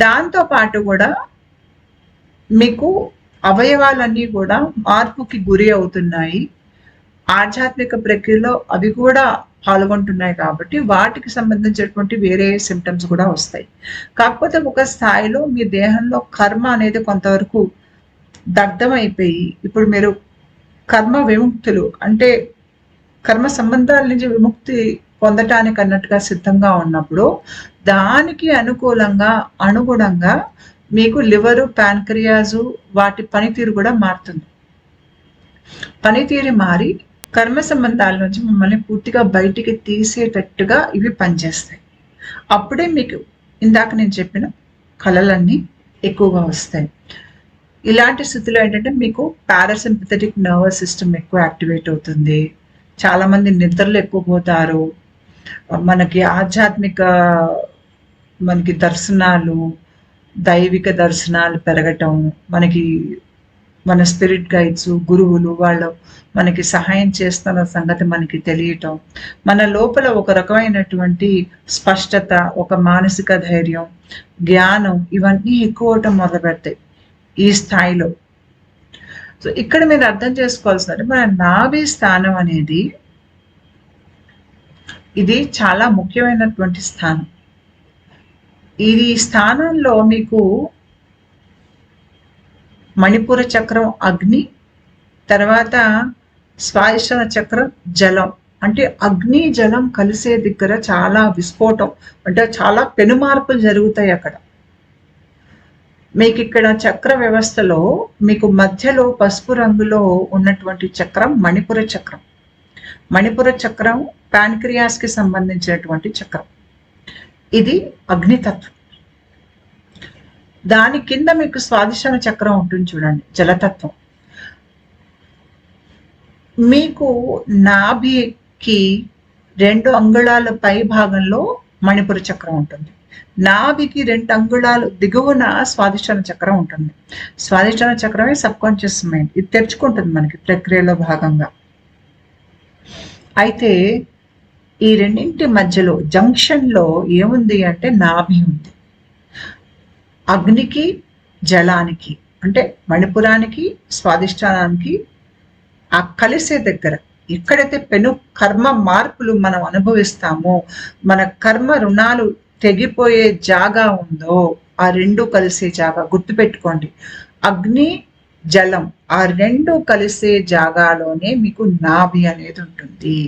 దాంతో పాటు కూడా మీకు అవయవాలన్నీ కూడా మార్పుకి గురి అవుతున్నాయి. ఆధ్యాత్మిక ప్రక్రియలో అవి కూడా పాల్గొంటున్నాయి కాబట్టి వాటికి సంబంధించినటువంటి వేరే సిమ్టమ్స్ కూడా వస్తాయి. కాకపోతే ఒక స్థాయిలో మీ దేహంలో కర్మ అనేది కొంతవరకు దగ్ధం అయిపోయి ఇప్పుడు మీరు కర్మ విముక్తులు అంటే కర్మ సంబంధాల నుంచి విముక్తి పొందటానికి అన్నట్టుగా సిద్ధంగా ఉన్నప్పుడు దానికి అనుగుణంగా మీకు లివరు, ప్యాన్క్రియాజు వాటి పనితీరు కూడా మారుతుంది. పనితీరు మారి కర్మ సంబంధాల నుంచి మిమ్మల్ని పూర్తిగా బయటికి తీసేటట్టుగా ఇవి పనిచేస్తాయి. అప్పుడే మీకు ఇందాక నేను చెప్పిన కళలన్నీ ఎక్కువగా వస్తాయి. ఇలాంటి స్థితిలో ఏంటంటే మీకు పారాసింపథెటిక్ నర్వస్ సిస్టమ్ ఎక్కువ యాక్టివేట్ అవుతుంది. చాలా మంది నిద్రలు ఎక్కువ పోతారు. మనకి ఆధ్యాత్మిక దర్శనాలు, దైవిక దర్శనాలు పెరగటం, మన స్పిరిట్ గైడ్స్, గురువులు వాళ్ళు మనకి సహాయం చేస్తున్న సంగతి మనకి తెలియటం, మన లోపల ఒక రకమైనటువంటి స్పష్టత, ఒక మానసిక ధైర్యం, జ్ఞానం ఇవన్నీ ఎక్కువ అవటం మొదలు పెడతాయి ఈ స్థాయిలో. సో ఇక్కడ మీరు అర్థం చేసుకోవాల్సిందంటే మన నాభి స్థానం అనేది ఇది చాలా ముఖ్యమైనటువంటి స్థానం. ఈ స్థానంలో మీకు మణిపుర చక్రం అగ్ని, తర్వాత స్వాదిష్టాన చక్రం జలం. అంటే అగ్ని జలం కలిసే దగ్గర చాలా విస్ఫోటం, అంటే చాలా పెనుమార్పులు జరుగుతాయి అక్కడ. మీకు ఇక్కడ చక్ర వ్యవస్థలో మీకు మధ్యలో పసుపు రంగులో ఉన్నటువంటి చక్రం మణిపుర చక్రం. మణిపుర చక్రం ప్యాన్క్రియాస్కి సంబంధించినటువంటి చక్రం. ఇది అగ్నితత్వం. దాని కింద మీకు స్వాదిష్టాన చక్రం ఉంటుంది చూడండి, జలతత్వం. మీకు నాభికి 2 అంగుళాల పై భాగంలో మణిపుర చక్రం ఉంటుంది. నాభికి 2 అంగుళాలు దిగువన స్వాదిష్టాన చక్రం ఉంటుంది. స్వాదిష్టాన చక్రమే సబ్ కాన్షియస్ మైండ్. ఇది తెరుచుకుంటుంది మనకి ప్రక్రియలో భాగంగా. అయితే ఈ రెండింటి మధ్యలో జంక్షన్లో ఏముంది అంటే నాభి ఉంది. అగ్నికి జలానికి అంటే మణిపురానికి స్వాదిష్టానానికి ఆ కలిసే దగ్గర ఎక్కడైతే పెను కర్మ మార్పులు మనం అనుభవిస్తామో, మన కర్మ రుణాలు తెగిపోయే జాగా ఉందో ఆ రెండు కలిసే జాగా గుర్తుపెట్టుకోండి. అగ్ని జలం ఆ రెండు కలిసే జాగాలోనే మీకు నాభి అనేది ఉంటుంది.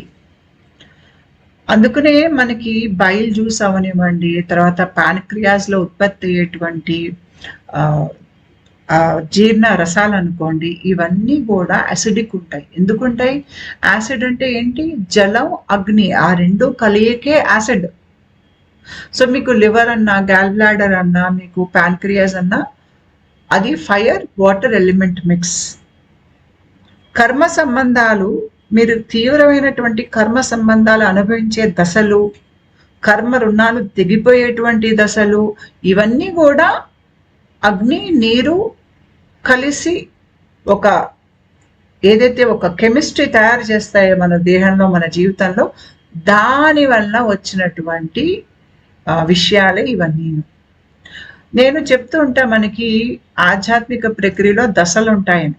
అందుకనే మనకి బైల్ జ్యూస్ అవనివ్వండి, తర్వాత పాన్క్రియాస్ లో ఉత్పత్తి అయ్యేటువంటి జీర్ణ రసాలు అనుకోండి, ఇవన్నీ కూడా యాసిడిక్ ఉంటాయి. ఎందుకుంటాయి? యాసిడ్ అంటే ఏంటి? జలం అగ్ని ఆ రెండు కలియకే యాసిడ్. సో మీకు లివర్ అన్నా, గాల్ బ్లాడర్ అన్నా, మీకు పాన్క్రియాస్ అన్నా, అది ఫైర్ వాటర్ ఎలిమెంట్ మిక్స్. కర్మ సంబంధాలు, మీరు తీవ్రమైనటువంటి కర్మ సంబంధాలు అనుభవించే దశలు, కర్మ రుణాలు తెగిపోయేటువంటి దశలు, ఇవన్నీ కూడా అగ్ని నీరు కలిసి ఒక ఏదైతే ఒక కెమిస్ట్రీ తయారు చేస్తాయో మన దేహంలో, మన జీవితంలో, దాని వల్ల వచ్చినటువంటి విషయాలే ఇవన్నీ. నేను చెప్తూ ఉంటా మనకి ఆధ్యాత్మిక ప్రక్రియలో దశలు ఉంటాయని.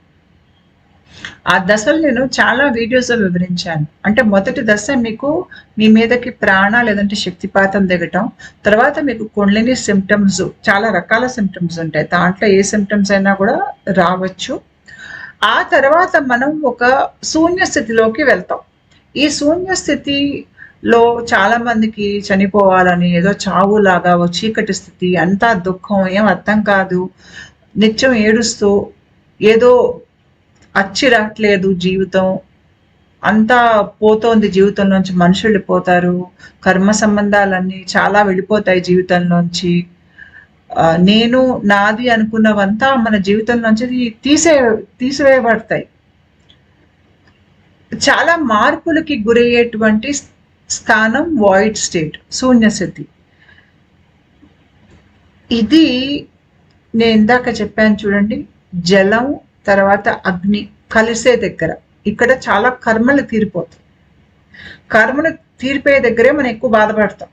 ఆ దశలు నేను చాలా వీడియోస్లో వివరించాను. అంటే మొదటి దశ మీకు మీ మీదకి ప్రాణ లేదంటే శక్తిపాతం దిగటం, తర్వాత మీకు కుండలిని సిమ్టమ్స్, చాలా రకాల సిమ్టమ్స్ ఉంటాయి, దాంట్లో ఏ సిమ్టమ్స్ అయినా కూడా రావచ్చు. ఆ తర్వాత మనం ఒక శూన్య స్థితిలోకి వెళ్తాం. ఈ శూన్య స్థితిలో చాలా మందికి చనిపోవాలని, ఏదో చావులాగా ఓ చీకటి స్థితి, అంతా దుఃఖం, ఏం అర్థం కాదు, నిత్యం ఏడుస్తూ ఏదో అచ్చి రావట్లేదు జీవితం, అంతా పోతోంది జీవితంలోంచి, మనుషులు వెళ్ళిపోతారు, కర్మ సంబంధాలన్నీ చాలా వెళ్ళిపోతాయి జీవితంలోంచి, నేను నాది అనుకున్నవంతా మన జీవితంలోంచి తీసివేయబడతాయి. చాలా మార్పులకి గురయ్యేటువంటి స్థానం వాయిడ్ స్టేట్, శూన్యస్థితి. ఇది నేను ఇందాక చెప్పాను చూడండి, జలం తర్వాత అగ్ని కలిసే దగ్గర, ఇక్కడ చాలా కర్మలు తీరిపోతాయి. కర్మలు తీరిపోయే దగ్గరే మనం ఎక్కువ బాధపడతాం.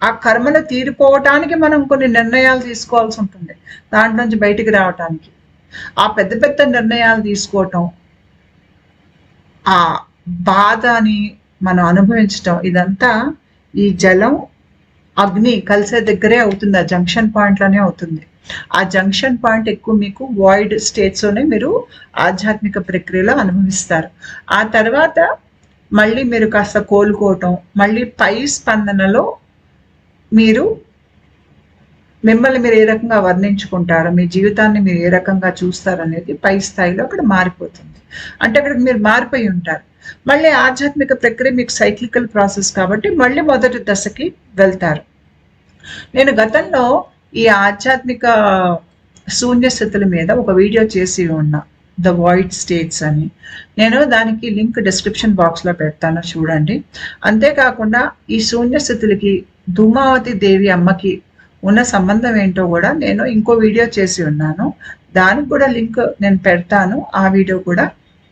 ఆ కర్మలు తీరిపోవటానికి మనం కొన్ని నిర్ణయాలు తీసుకోవాల్సి ఉంటుంది, దాంట్లో నుంచి బయటికి రావటానికి. ఆ పెద్ద పెద్ద నిర్ణయాలు తీసుకోవటం, ఆ బాధని మనం అనుభవించటం, ఇదంతా ఈ జలం అగ్ని కలిసే దగ్గరే అవుతుంది, ఆ జంక్షన్ పాయింట్లోనే అవుతుంది. ఆ జంక్షన్ పాయింట్ ఎక్కువ మీకు వాయిడ్ స్టేట్స్లోనే మీరు ఆధ్యాత్మిక ప్రక్రియలో అనుభవిస్తారు. ఆ తర్వాత మళ్ళీ మీరు కాస్త కోలుకోవటం, మళ్ళీ పై స్పందనలో మీరు మిమ్మల్ని మీరు ఏ రకంగా వర్ణించుకుంటారో, మీ జీవితాన్ని మీరు ఏ రకంగా చూస్తారనేది పై స్థాయిలో అక్కడ మారిపోతుంది. అంటే అక్కడ మీరు మారిపోయి ఉంటారు. మళ్ళీ ఆధ్యాత్మిక ప్రక్రియ మీకు సైక్లికల్ ప్రాసెస్ కాబట్టి మళ్ళీ మొదటి దశకి వెళ్తారు. నేను గతంలో ఈ ఆధ్యాత్మిక శూన్య స్థితుల మీద ఒక వీడియో చేసి ఉన్నా, ద వాయిడ్ స్టేట్స్ అని. నేను దానికి లింక్ డిస్క్రిప్షన్ బాక్స్లో పెడతాను, చూడండి. అంతేకాకుండా ఈ శూన్య స్థితులకి ధూమావతి దేవి అమ్మకి ఉన్న సంబంధం ఏంటో కూడా నేను ఇంకో వీడియో చేసి ఉన్నాను, దానికి కూడా లింక్ నేను పెడతాను, ఆ వీడియో కూడా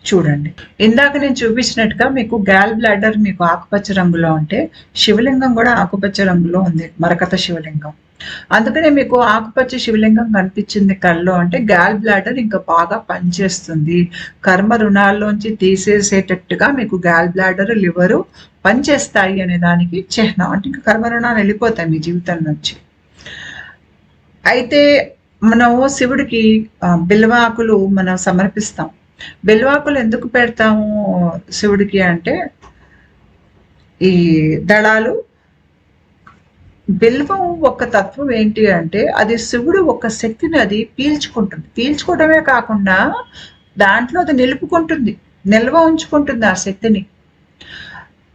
చూడండి. ఇందాక నేను చూపించినట్టుగా మీకు గాల్ బ్లాడర్ మీకు ఆకుపచ్చ రంగులో ఉంటే, శివలింగం కూడా ఆకుపచ్చ రంగులో ఉంది, మరకత శివలింగం. అందుకనే మీకు ఆకుపచ్చ శివలింగం కనిపించింది కల్లో అంటే గాల్ బ్లాడర్ ఇంకా బాగా పనిచేస్తుంది, కర్మ రుణాల్లోంచి తీసేసేటట్టుగా మీకు గాల్ బ్లాడర్, లివరు పనిచేస్తాయి అనే దానికి చిహ్నం. అంటే ఇంకా కర్మ రుణాలు వెళ్ళిపోతాయి మీ జీవితం నుంచి. అయితే మనము శివుడికి బిల్వాకులు మనం సమర్పిస్తాం. బిల్వాకులు ఎందుకు పెడతాము శివుడికి అంటే, ఈ దళాలు, బిల్వం ఒక తత్వం ఏంటి అంటే, అది శివుడు ఒక శక్తిని అది పీల్చుకుంటుంది. పీల్చుకోవడమే కాకుండా దాంట్లో అది నిలుపుకుంటుంది, నిల్వ ఉంచుకుంటుంది ఆ శక్తిని.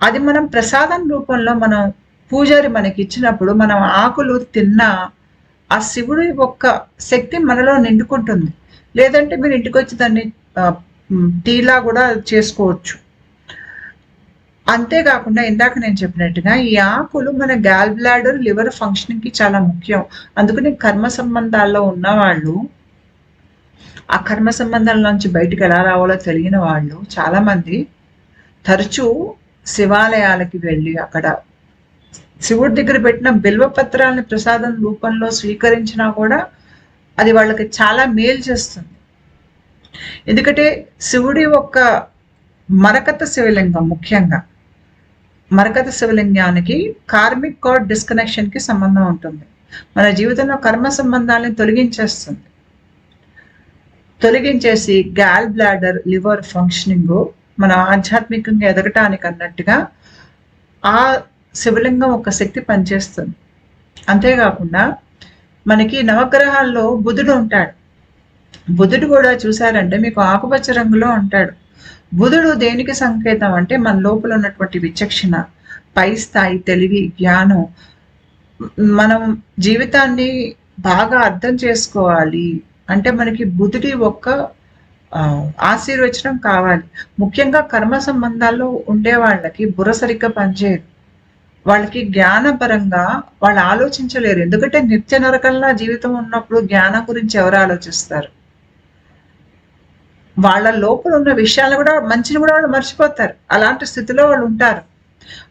అది మనం ప్రసాదం రూపంలో మనం పూజారి మనకి ఇచ్చినప్పుడు మనం ఆకులు తిన్నా ఆ శివుడి యొక్క శక్తి మనలో నిండుకుంటుంది. లేదంటే మీరు ఇంటికి వచ్చి దాన్ని టీలా కూడా చేసుకోవచ్చు. అంతేకాకుండా ఇందాక నేను చెప్పినట్టుగా ఈ ఆకులు మన గాల్ బ్లాడర్, లివర్ ఫంక్షనింగ్ కి చాలా ముఖ్యం. అందుకని కర్మ సంబంధాల్లో ఉన్నవాళ్ళు, ఆ కర్మ సంబంధాల నుంచి బయటికి ఎలా రావాలో తెలియని వాళ్ళు చాలా మంది తరచూ శివాలయాలకి వెళ్ళి అక్కడ శివుడి దగ్గర పెట్టిన బిల్వపత్రాలని ప్రసాదం రూపంలో స్వీకరించినా కూడా అది వాళ్ళకి చాలా మేలు చేస్తుంది. ఎందుకంటే శివుడి యొక్క మరకత శివలింగం, ముఖ్యంగా మరకత శివలింగానికి కార్మిక్ కార్డ్ డిస్కనెక్షన్ కి సంబంధం ఉంటుంది. మన జీవితంలో కర్మ సంబంధాలను తొలగించేసి గాల్ బ్లాడర్, లివర్ ఫంక్షనింగ్, మన ఆధ్యాత్మికంగా ఎదగటానికి అన్నట్టుగా ఆ శివలింగం ఒక శక్తి పనిచేస్తుంది. అంతేకాకుండా మనకి నవగ్రహాల్లో బుధుడు ఉంటాడు. బుధుడు కూడా చూసారంటే మీకు ఆకుపచ్చ రంగులో ఉంటాడు. బుధుడు దేనికి సంకేతం అంటే మన లోపల ఉన్నటువంటి విచక్షణ, పై స్థాయి తెలివి, జ్ఞానం. మనం జీవితాన్ని బాగా అర్థం చేసుకోవాలి అంటే మనకి బుధుడి ఒక్క ఆశీర్వచనం కావాలి. ముఖ్యంగా కర్మ సంబంధాల్లో ఉండే వాళ్ళకి బుర్ర సరిగ్గా పనిచేయదు. వాళ్ళకి జ్ఞానపరంగా వాళ్ళు ఆలోచించలేరు. ఎందుకంటే నిత్య నరకంలా జీవితం ఉన్నప్పుడు జ్ఞానం గురించి ఎవరు ఆలోచిస్తారు? వాళ్ళ లోపల ఉన్న విషయాలు కూడా, మంచిని కూడా వాళ్ళు మర్చిపోతారు. అలాంటి స్థితిలో వాళ్ళు ఉంటారు.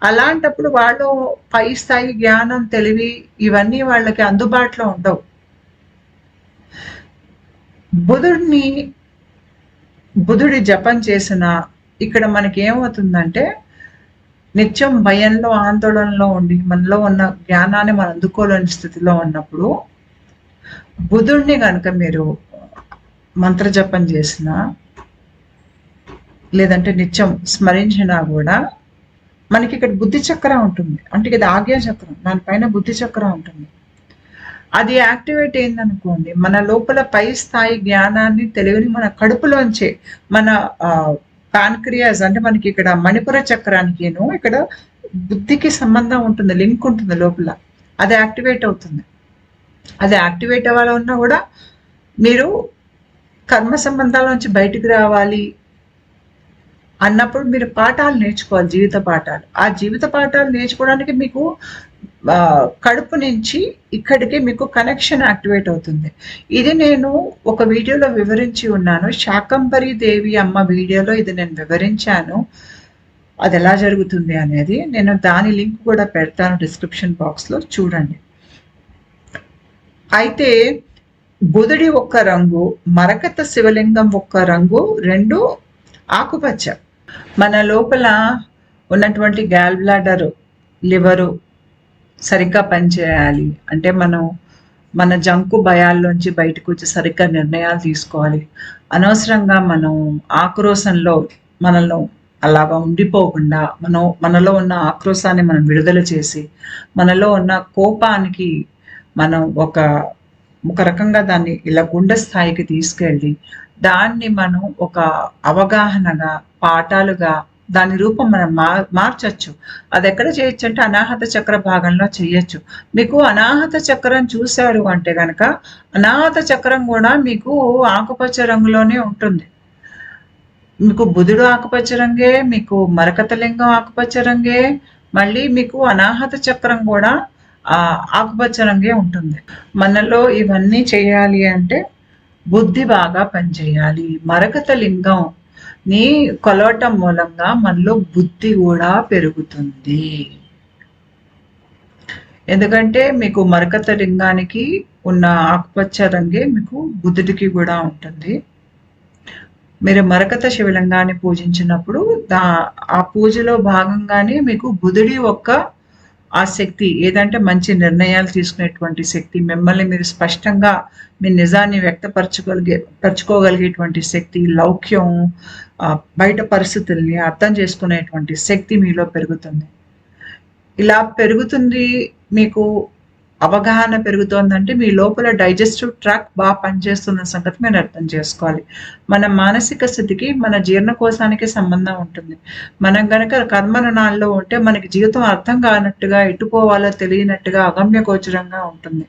అలాంటప్పుడు వాళ్ళు పై స్థాయి జ్ఞానం, తెలివి ఇవన్నీ వాళ్ళకి అందుబాటులో ఉండవు. బుధుడి జపం చేసిన ఇక్కడ మనకి ఏమవుతుందంటే నిత్యం భయంలో, ఆందోళనలో ఉండి మనలో ఉన్న జ్ఞానాన్ని మనం అందుకోలేని స్థితిలో ఉన్నప్పుడు బుధుడిని కనుక మీరు మంత్ర జపం చేసిన లేదంటే నిత్యం స్మరించినా కూడా మనకి ఇక్కడ బుద్ధి చక్రం ఉంటుంది. అంటే ఇది ఆజ్ఞా చక్రం, దానిపైన బుద్ధి చక్రం ఉంటుంది. అది యాక్టివేట్ అయిందనుకోండి, మన లోపల పై స్థాయి జ్ఞానాన్ని, తెలివిని మన కడుపులోంచే, మన పాన్క్రియాస్ అంటే మనకి ఇక్కడ మణిపుర చక్రానికిను ఇక్కడ బుద్ధికి సంబంధం ఉంటుంది, లింక్ ఉంటుంది లోపల. అది యాక్టివేట్ అవుతుంది. అది యాక్టివేట్ అవ్వాలన్నా కూడా మీరు కర్మ సంబంధాల నుంచి బయటికి రావాలి అన్నప్పుడు మీరు పాఠాలు నేర్చుకోవాలి, జీవిత పాఠాలు. ఆ జీవిత పాఠాలు నేర్చుకోవడానికి మీకు కడుపు నుంచి ఇక్కడికి మీకు కనెక్షన్ యాక్టివేట్ అవుతుంది. ఇది నేను ఒక వీడియోలో వివరించి ఉన్నాను. శాకంబరి దేవి అమ్మ వీడియోలో ఇది నేను వివరించాను, అది ఎలా జరుగుతుంది అనేది. నేను దాని లింక్ కూడా పెడతాను డిస్క్రిప్షన్ బాక్స్లో, చూడండి. అయితే బుధుడి ఒక్క రంగు, మరకత శివలింగం ఒక్క రంగు, రెండు ఆకుపచ్చ. మన లోపల ఉన్నటువంటి గాల్ బ్లాడర్, లివరు సరిగ్గా పనిచేయాలి అంటే మనం మన జంకు భయాల్లోంచి బయటకు వచ్చి సరిగ్గా నిర్ణయాలు తీసుకోవాలి. అనవసరంగా మనం ఆక్రోశంలో మనలో అలాగా ఉండిపోకుండా మనలో ఉన్న ఆక్రోశాన్ని మనం విడుదల చేసి, మనలో ఉన్న కోపానికి మనం ఒక రకంగా దాన్ని ఇలా గుండె స్థాయికి తీసుకెళ్ళి దాన్ని మనం ఒక అవగాహనగా, పాఠాలుగా దాని రూపం మనం మార్చచ్చు. అది ఎక్కడ చేయొచ్చు అంటే అనాహత చక్ర భాగంలో చేయొచ్చు. మీకు అనాహత చక్రం చూశారు అంటే కనుక అనాహత చక్రం కూడా మీకు ఆకుపచ్చ రంగులోనే ఉంటుంది. మీకు బుధుడు ఆకుపచ్చ రంగే, మీకు మరకత లింగం ఆకుపచ్చ రంగే, మళ్ళీ మీకు అనాహత చక్రం కూడా ఆకుపచ్చ రంగే ఉంటుంది. మనలో ఇవన్నీ చేయాలి అంటే బుద్ధి బాగా పనిచేయాలి. మరకత లింగం ని కొలవటం మూలంగా మనలో బుద్ధి కూడా పెరుగుతుంది. ఎందుకంటే మీకు మరకత లింగానికి ఉన్న ఆకుపచ్చ రంగే మీకు బుద్ధుడికి కూడా ఉంటుంది. మీరు మరకత శివలింగాన్ని పూజించినప్పుడు ఆ పూజలో భాగంగానే మీకు బుధుడి ఒక్క ఆ శక్తి ఏదంటే మంచి నిర్ణయాలు తీసుకునేటువంటి శక్తి, మిమ్మల్ని మీరు స్పష్టంగా మీ నిజాన్ని పరచుకోగలిగేటువంటి శక్తి, లౌక్యం, బయట పరిస్థితుల్ని అర్థం చేసుకునేటువంటి శక్తి మీలో పెరుగుతుంది. ఇలా పెరుగుతుంది. మీకు అవగాహన పెరుగుతోందంటే మీ లోపల డైజెస్టివ్ ట్రాక్ బాగా పనిచేస్తున్న సంగతి మీరు అర్థం చేసుకోవాలి. మన మానసిక స్థితికి, మన జీర్ణకోశానికి సంబంధం ఉంటుంది. మనం గనక కర్మరుణాల్లో ఉంటే మనకి జీవితం అర్థం కానట్టుగా, ఎటు పోవాలో తెలియనట్టుగా, అగమ్య గోచరంగా ఉంటుంది.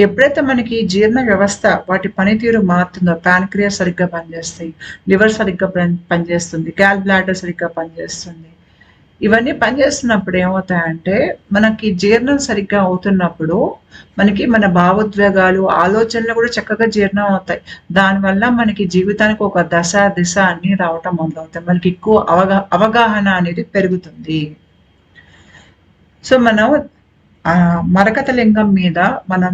ఎప్పుడైతే మనకి జీర్ణ వ్యవస్థ వాటి పనితీరు మారుతుందో, ప్యాన్క్రియాస్ సరిగ్గా పనిచేస్తాయి, లివర్ సరిగ్గా పనిచేస్తుంది, గ్యాల్ బ్లాడర్ సరిగ్గా పనిచేస్తుంది. ఇవన్నీ పనిచేస్తున్నప్పుడు ఏమవుతాయంటే, మనకి జీర్ణం సరిగ్గా అవుతున్నప్పుడు, మనకి మన భావోద్వేగాలు, ఆలోచనలు కూడా చక్కగా జీర్ణం అవుతాయి. దానివల్ల మనకి జీవితానికి ఒక దశ, దిశ అన్నీ రావటం మొదలవుతాయి. మనకి ఎక్కువ అవగాహన అనేది పెరుగుతుంది. సో, మనం మరకత లింగం మీద మనం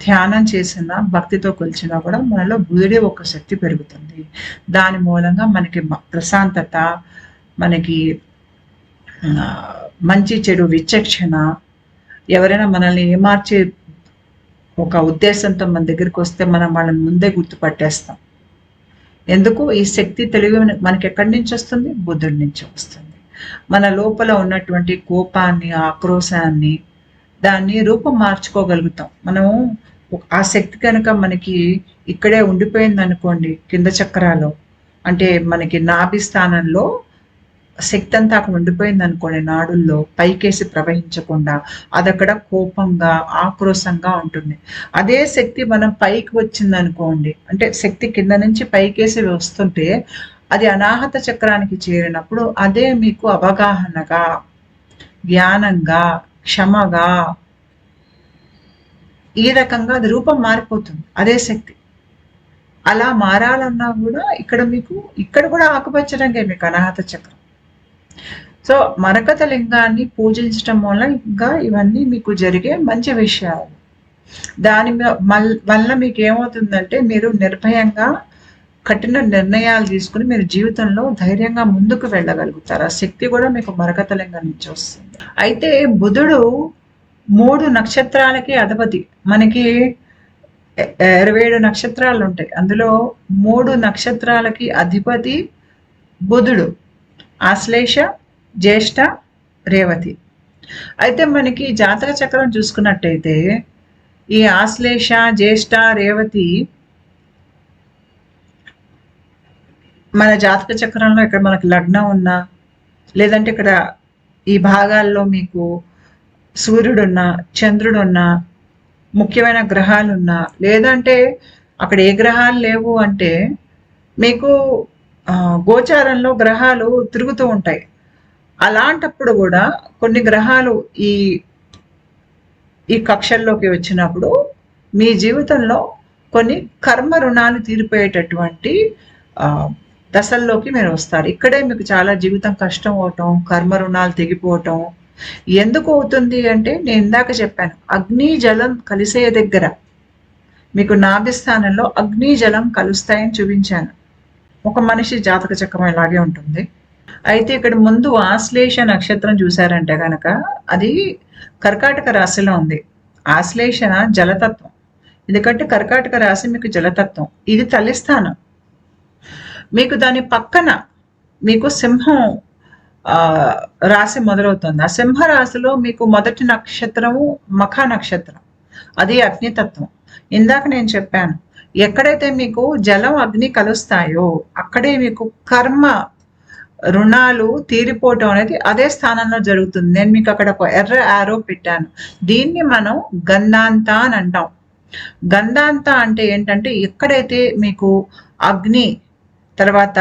ధ్యానం చేసినా, భక్తితో కొలిచినా కూడా మనలో బుధుడి ఒక శక్తి పెరుగుతుంది. దాని మూలంగా మనకి ప్రశాంతత, మనకి మంచి చెడు విచక్షణ, ఎవరైనా మనల్ని ఏమార్చే ఒక ఉద్దేశంతో మన దగ్గరికి వస్తే మనం వాళ్ళని ముందే గుర్తుపట్టేస్తాం. ఎందుకు? ఈ శక్తి తెలివి మనకి ఎక్కడి నుంచి వస్తుంది? బుద్ధుడి నుంచి వస్తుంది. మన లోపల ఉన్నటువంటి కోపాన్ని, ఆక్రోశాన్ని, దాన్ని రూపం మార్చుకోగలుగుతాం. మనము ఆ శక్తి కనుక మనకి ఇక్కడే ఉండిపోయింది అనుకోండి, కింద చక్రాలు అంటే మనకి నాభి స్థానంలో శక్తి అంతా అక్కడ ఉండిపోయింది అనుకోండి, నాడుల్లో పైకేసి ప్రవహించకుండా, అదక్కడ కోపంగా, ఆక్రోశంగా ఉంటుంది. అదే శక్తి మనం పైకి వచ్చింది అనుకోండి, అంటే శక్తి కింద నుంచి పైకేసి వస్తుంటే అది అనాహత చక్రానికి చేరినప్పుడు అదే మీకు అవగాహనగా, జ్ఞానంగా, క్షమగా, ఈ రకంగా అది రూపం మారిపోతుంది అదే శక్తి. అలా మారాలన్నా కూడా ఇక్కడ కూడా ఆకుపచ్చ రంగే మీకు అనాహత చక్రం. సో మరకత లింగాన్ని పూజించడం వల్ల ఇంకా ఇవన్నీ మీకు జరిగే మంచి విషయాలు. దాని వల్ల మీకు ఏమవుతుందంటే, మీరు నిర్భయంగా కఠిన నిర్ణయాలు తీసుకుని మీరు జీవితంలో ధైర్యంగా ముందుకు వెళ్ళగలుగుతారు. ఆ శక్తి కూడా మీకు మరకత లింగం నుంచి వస్తుంది. అయితే బుధుడు 3 నక్షత్రాలకి అధిపతి. మనకి 27 నక్షత్రాలు ఉంటాయి. అందులో 3 నక్షత్రాలకి అధిపతి బుధుడు. ఆశ్లేష, జ్యేష్ఠ, రేవతి. అయితే మనకి జాతక చక్రం చూసుకున్నట్టయితే ఈ ఆశ్లేష, జ్యేష్ఠ, రేవతి మన జాతక చక్రంలో ఇక్కడ మనకి లగ్నం ఉన్నా, లేదంటే ఇక్కడ ఈ భాగాల్లో మీకు సూర్యుడున్నా, చంద్రుడున్నా, ముఖ్యమైన గ్రహాలున్నా, లేదంటే అక్కడ ఏ గ్రహాలు లేవు అంటే మీకు గోచారంలో గ్రహాలు తిరుగుతూ ఉంటాయి. అలాంటప్పుడు కూడా కొన్ని గ్రహాలు ఈ కక్షల్లోకి వచ్చినప్పుడు మీ జీవితంలో కొన్ని కర్మ రుణాలు తీరిపోయేటటువంటి దశల్లోకి మీరు వస్తారు. ఇక్కడే మీకు చాలా జీవితం కష్టం అవటం, కర్మ రుణాలు తెగిపోవటం. ఎందుకు అవుతుంది అంటే, నేను ఇందాక చెప్పాను, అగ్ని జలం కలిసే దగ్గర మీకు నాభిస్థానంలో అగ్ని జలం కలుస్తాయని చూపించాను. ఒక మనిషి జాతక చక్రం ఇలాగే ఉంటుంది. అయితే ఇక్కడ ముందు ఆశ్లేష నక్షత్రం చూసారంటే కనుక అది కర్కాటక రాశిలో ఉంది. ఆశ్లేష జలతత్వం, ఎందుకంటే కర్కాటక రాశి మీకు జలతత్వం. ఇది తల్లి స్థానం. మీకు దాని పక్కన మీకు సింహం రాశి మొదలవుతుంది. ఆ సింహ రాశిలో మీకు మొదటి నక్షత్రము మఖ నక్షత్రం, అది అగ్నితత్వం. ఇందాక నేను చెప్పాను, ఎక్కడైతే మీకు జలం అగ్ని కలుస్తాయో అక్కడే మీకు కర్మ రుణాలు తీరిపోవటం అనేది అదే స్థానంలో జరుగుతుంది. నేను మీకు అక్కడ ఒక ఎర్ర ఆరో పెట్టాను. దీన్ని మనం గంధాంత అని అంటాం. గంధాంత అంటే ఏంటంటే, ఎక్కడైతే మీకు అగ్ని తర్వాత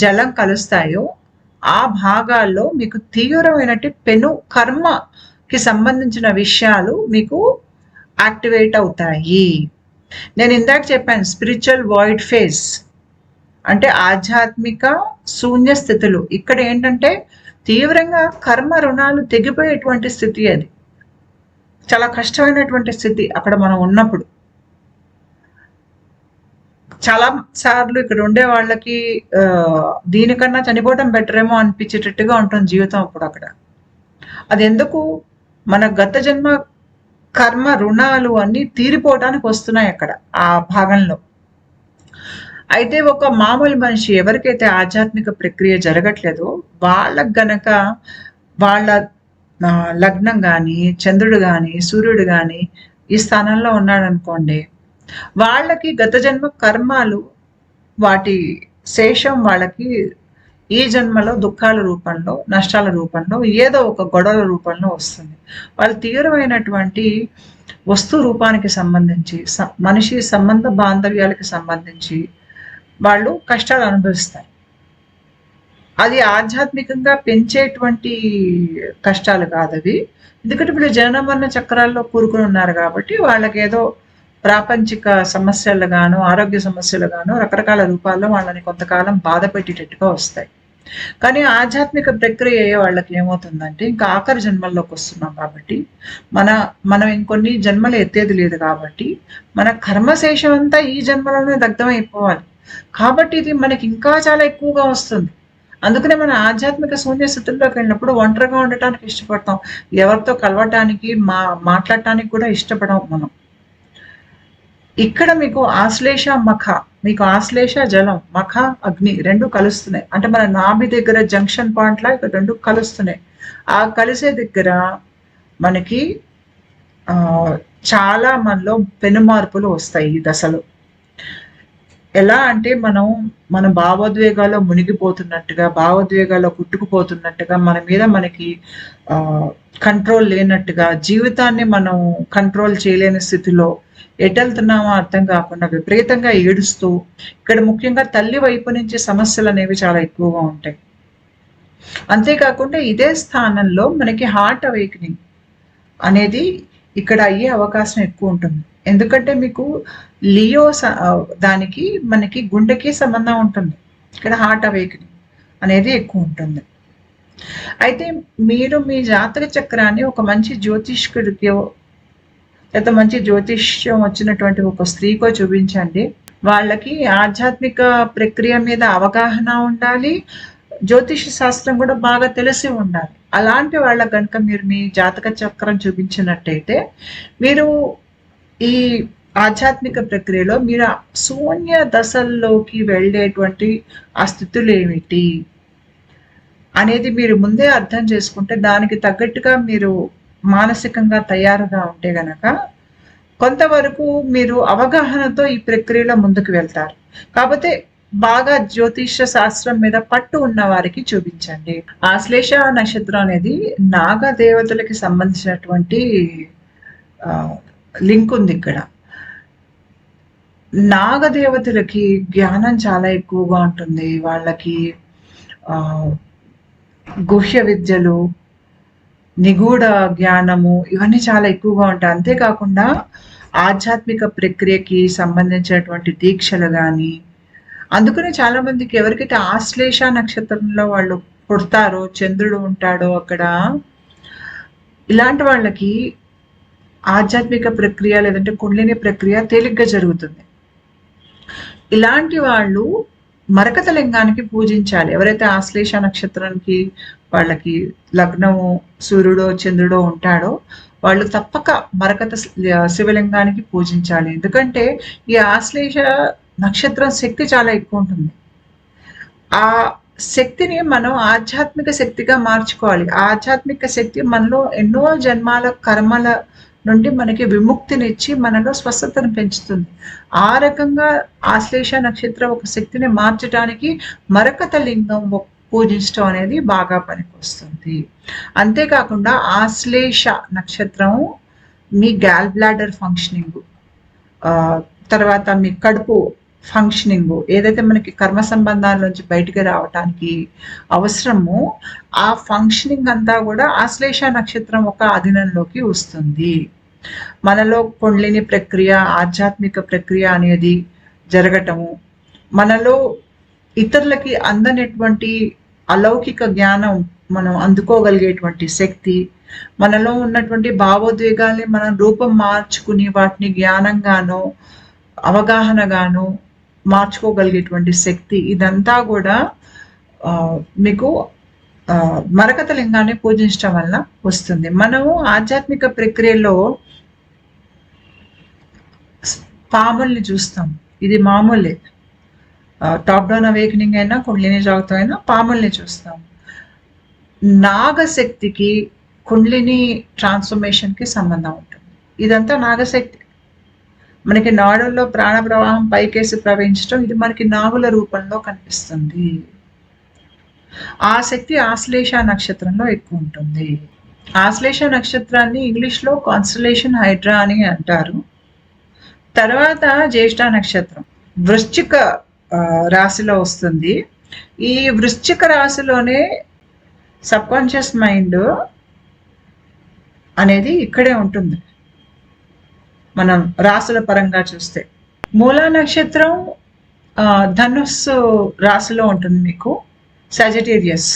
జలం కలుస్తాయో ఆ భాగాల్లో మీకు తీవ్రమైనటువంటి పెను కర్మకి సంబంధించిన విషయాలు మీకు యాక్టివేట్ అవుతాయి. నేను ఇందాక చెప్పాను, స్పిరిచువల్ వాయిడ్ ఫేజ్ అంటే ఆధ్యాత్మిక శూన్య స్థితులు. ఇక్కడ ఏంటంటే తీవ్రంగా కర్మ రుణాలు తెగిపోయేటువంటి స్థితి. అది చాలా కష్టమైనటువంటి స్థితి అక్కడ మనం ఉన్నప్పుడు. చాలా సార్లు ఇక్కడ ఉండే వాళ్ళకి దీనికన్నా చనిపోవడం బెటర్ ఏమో అనిపించేటట్టుగా ఉంటుంది జీవితం అప్పుడు అక్కడ. అది ఎందుకు? మన గత జన్మ కర్మ రుణాలు అన్నీ తీరిపోవటానికి వస్తున్నాయి అక్కడ ఆ భాగంలో. అయితే ఒక మామూలు మనిషి ఎవరికైతే ఆధ్యాత్మిక ప్రక్రియ జరగట్లేదో వాళ్ళకు గనక వాళ్ళ లగ్నం కానీ, చంద్రుడు కానీ, సూర్యుడు కానీ ఈ స్థానంలో ఉన్నాడనుకోండి, వాళ్ళకి గత జన్మ కర్మాలు వాటి శేషం వాళ్ళకి ఈ జన్మలో దుఃఖాల రూపంలో, నష్టాల రూపంలో, ఏదో ఒక గొడవల రూపంలో వస్తుంది. వాళ్ళు తీవ్రమైనటువంటి వస్తు రూపానికి సంబంధించి, మనిషి సంబంధ బాంధవ్యాలకు సంబంధించి వాళ్ళు కష్టాలు అనుభవిస్తారు. అది ఆధ్యాత్మికంగా పెంచేటువంటి కష్టాలు కాదవి. ఎందుకంటే వీళ్ళు జనన మరణ చక్రాల్లో కూరుకుని ఉన్నారు కాబట్టి వాళ్ళకేదో ప్రాపంచిక సమస్యలు గాను, ఆరోగ్య సమస్యలు గాను రకరకాల రూపాల్లో వాళ్ళని కొంతకాలం బాధ పెట్టేటట్టుగా వస్తాయి. కానీ ఆధ్యాత్మిక ప్రక్రియ వాళ్ళకి ఏమవుతుందంటే ఇంకా ఆఖరి జన్మల్లోకి వస్తున్నాం కాబట్టి మనం ఇంకొన్ని జన్మలు ఎత్తేది లేదు కాబట్టి మన కర్మశేషం అంతా ఈ జన్మలోనే దగ్ధమైపోవాలి. కాబట్టి ఇది మనకి ఇంకా చాలా ఎక్కువగా వస్తుంది. అందుకనే మన ఆధ్యాత్మిక శూన్య స్థితుల్లోకి వెళ్ళినప్పుడు ఒంటరిగా ఉండటానికి ఇష్టపడతాం. ఎవరితో కలవటానికి మాట్లాడటానికి కూడా ఇష్టపడం మనం. ఇక్కడ మీకు ఆశ్లేష మఖ, మీకు ఆశ్లేష జలం, మఖ అగ్ని రెండు కలుస్తున్నాయి. అంటే మన నాభి దగ్గర జంక్షన్ పాయింట్ లా ఇక్కడ రెండు కలుస్తున్నాయి. ఆ కలిసే దగ్గర మనకి చాలా మనలో పెను మార్పులు వస్తాయి ఈ దశలో. ఎలా అంటే మన భావోద్వేగాల్లో మునిగిపోతున్నట్టుగా, భావోద్వేగాల్లో కుట్టుకుపోతున్నట్టుగా, మన మీద మనకి కంట్రోల్ లేనట్టుగా, జీవితాన్ని మనం కంట్రోల్ చేయలేని స్థితిలో ఎటెళ్తున్నామో అర్థం కాకుండా విపరీతంగా ఏడుస్తూ, ఇక్కడ ముఖ్యంగా తల్లి వైపు నుంచి సమస్యలు అనేవి చాలా ఎక్కువగా ఉంటాయి. అంతేకాకుండా ఇదే స్థానంలో మనకి హార్ట్ అవేకనింగ్ అనేది ఇక్కడ అయ్యే అవకాశం ఎక్కువ ఉంటుంది. ఎందుకంటే మీకు లియో దానికి మనకి గుండెకి సంబంధం ఉంటుంది. ఇక్కడ హార్ట్ అవేకనింగ్ అనేది ఎక్కువ ఉంటుంది. అయితే మీరు మీ జాతక చక్రాన్ని ఒక మంచి జ్యోతిష్కుడికో లేదా మంచి జ్యోతిష్యం వచ్చినటువంటి ఒక స్త్రీకో చూపించండి. వాళ్ళకి ఆధ్యాత్మిక ప్రక్రియ మీద అవగాహన ఉండాలి, జ్యోతిష శాస్త్రం కూడా బాగా తెలిసి ఉండాలి. అలాంటి వాళ్ళ కనుక మీరు మీ జాతక చక్రం చూపించినట్టయితే మీరు ఈ ఆధ్యాత్మిక ప్రక్రియలో మీరు శూన్య దశల్లోకి వెళ్ళేటువంటి ఆ స్థితులు ఏమిటి అనేది మీరు ముందే అర్థం చేసుకుంటే, దానికి తగ్గట్టుగా మీరు మానసికంగా తయారుగా ఉంటే గనక కొంతవరకు మీరు అవగాహనతో ఈ ప్రక్రియలో ముందుకు వెళ్తారు. కాకపోతే బాగా జ్యోతిష శాస్త్రం మీద పట్టు ఉన్న వారికి చూపించండి. ఆశ్లేష నక్షత్రం అనేది నాగ దేవతలకి సంబంధించినటువంటి లింక్ ఉంది ఇక్కడ. నాగదేవతలకి జ్ఞానం చాలా ఎక్కువగా ఉంటుంది. వాళ్ళకి గుహ్య విద్యలు, నిగూఢ జ్ఞానము ఇవన్నీ చాలా ఎక్కువగా ఉంటాయి. అంతేకాకుండా ఆధ్యాత్మిక ప్రక్రియకి సంబంధించినటువంటి దీక్షలు కానీ, అందుకనే చాలా మందికి ఎవరికైతే ఆశ్లేష నక్షత్రంలో వాళ్ళు పుడతారో, చంద్రుడు ఉంటాడో అక్కడ, ఇలాంటి వాళ్ళకి ఆధ్యాత్మిక ప్రక్రియ లేదంటే కుండలిని ప్రక్రియ తేలిగ్గా జరుగుతుంది. ఇలాంటి వాళ్ళు మరకత లింగానికి పూజించాలి. ఎవరైతే ఆశ్లేష నక్షత్రానికి వాళ్ళకి లగ్నము సూర్యుడో చంద్రుడో ఉంటాడో వాళ్ళు తప్పక మరకత శివలింగానికి పూజించాలి. ఎందుకంటే ఈ ఆశ్లేష నక్షత్రం శక్తి చాలా ఎక్కువ ఉంటుంది. ఆ శక్తిని మనం ఆధ్యాత్మిక శక్తిగా మార్చుకోవాలి. ఆధ్యాత్మిక శక్తి మనలో ఎన్నో జన్మాల కర్మల నుండి మనకి విముక్తినిచ్చి మనలో స్వస్థతను పెంచుతుంది. ఆ రకంగా ఆశ్లేష నక్షత్రం ఒక శక్తిని మార్చడానికి మరకత లింగం పూజించడం అనేది బాగా పనికొస్తుంది. అంతేకాకుండా ఆశ్లేష నక్షత్రం మీ గ్యాల్ బ్లాడర్ ఫంక్షనింగ్, తర్వాత మీ కడుపు ఫంక్షనింగ్, ఏదైతే మనకి కర్మ సంబంధాల నుంచి బయటికి రావటానికి అవసరమో ఆ ఫంక్షనింగ్ అంతా కూడా ఆశ్లేష నక్షత్రం ఒక అధీనంలోకి వస్తుంది. మనలో కుండలిని ప్రక్రియ, ఆధ్యాత్మిక ప్రక్రియ అనేది జరగటము, మనలో ఇతరులకి అందనటువంటి అలౌకిక జ్ఞానం మనం అందుకోగలిగేటువంటి శక్తి, మనలో ఉన్నటువంటి భావోద్వేగాల్ని మనం రూపం మార్చుకుని వాటిని జ్ఞానంగానో అవగాహనగానో మార్చుకోగలిగేటువంటి శక్తి, ఇదంతా కూడా మీకు మరకత లింగాన్ని పూజించడం వల్ల వస్తుంది. మనము ఆధ్యాత్మిక ప్రక్రియలో పాముల్ని చూస్తాం. ఇది మామూలే, టాప్ డౌన్ అవేకనింగ్ అయినా కుండలిని జాగతం అయినా పాముల్ని చూస్తాం. నాగశక్తికి కుండ్లిని ట్రాన్స్ఫర్మేషన్కి సంబంధం ఉంటుంది. ఇదంతా నాగశక్తి. మనకి నాడుల్లో ప్రాణ ప్రవాహం పైకేసి ప్రవహించడం, ఇది మనకి నాగుల రూపంలో కనిపిస్తుంది. ఆ శక్తి ఆశ్లేష నక్షత్రంలో ఎక్కువ ఉంటుంది. ఆశ్లేష నక్షత్రాన్ని ఇంగ్లీష్లో కాన్స్టలేషన్ హైడ్రా అని అంటారు. తర్వాత జ్యేష్ఠ నక్షత్రం వృశ్చిక రాశిలో వస్తుంది. ఈ వృశ్చిక రాశిలోనే సబ్కాన్షియస్ మైండ్ అనేది ఇక్కడే ఉంటుంది మనం రాశుల పరంగా చూస్తే. మూలా నక్షత్రం ధనుస్సు రాశిలో ఉంటుంది మీకు, సజిటేరియస్.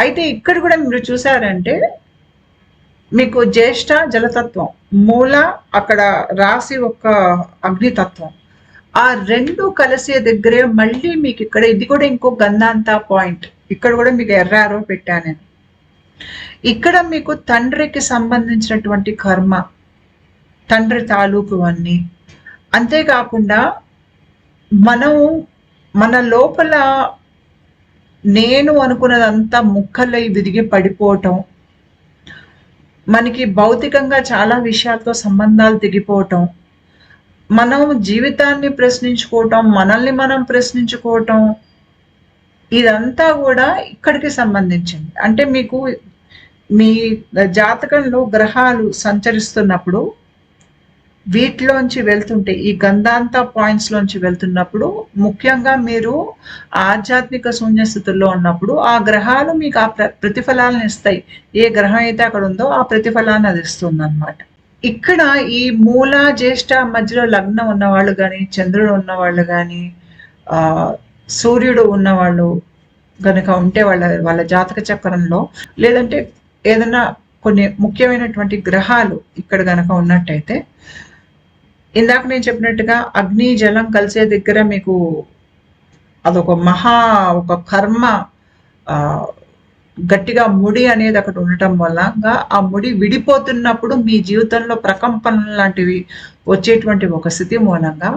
అయితే ఇక్కడ కూడా మీరు చూసారంటే మీకు జ్యేష్ఠ జలతత్వం, మూల అక్కడ రాశి ఒక అగ్నితత్వం, ఆ రెండు కలిసే దగ్గరే మళ్ళీ మీకు ఇక్కడ ఇది కూడా ఇంకో గంధాంత పాయింట్. ఇక్కడ కూడా మీకు ఎర్రారో పెట్టాను నేను. ఇక్కడ మీకు తండ్రికి సంబంధించినటువంటి కర్మ, తండ్రి తాలూకు అన్నీ. అంతేకాకుండా మనం మన లోపల నేను అనుకున్నదంతా ముక్కలై విరిగి పడిపోవటం, మనకి భౌతికంగా చాలా విషయాలతో సంబంధాలు తెగిపోవటం, మనం జీవితాన్ని ప్రశ్నించుకోవటం, మనల్ని మనం ప్రశ్నించుకోవటం, ఇదంతా కూడా ఇక్కడికి సంబంధించింది. అంటే మీకు మీ జాతకంలో గ్రహాలు సంచరిస్తున్నప్పుడు వీటిలోంచి వెళ్తుంటే, ఈ గంధాంత పాయింట్స్ లోంచి వెళ్తున్నప్పుడు, ముఖ్యంగా మీరు ఆధ్యాత్మిక శూన్యస్థితుల్లో ఉన్నప్పుడు ఆ గ్రహాలు మీకు ఆ ప్రతిఫలాలను ఇస్తాయి. ఏ గ్రహం అయితే అక్కడ ఉందో ఆ ప్రతిఫలాన్ని అది ఇస్తుంది అనమాట. ఇక్కడ ఈ మూల జ్యేష్ఠ మధ్యలో లగ్నం ఉన్నవాళ్ళు కానీ, చంద్రుడు ఉన్నవాళ్ళు కానీ, సూర్యుడు ఉన్నవాళ్ళు కనుక ఉంటే వాళ్ళ జాతక చక్రంలో, లేదంటే ఏదైనా కొన్ని ముఖ్యమైనటువంటి గ్రహాలు ఇక్కడ గనక ఉన్నట్టయితే, ఇందాక నేను చెప్పినట్టుగా అగ్ని జలం కలిసే దగ్గర మీకు అదొక ఒక కర్మ గట్టిగా ముడి అనేది అక్కడ ఉండటం వల్ల ఆ ముడి విడిపోతున్నప్పుడు మీ జీవితంలో ప్రకంపనలు లాంటివి వచ్చేటువంటి ఒక స్థితి మూలంగా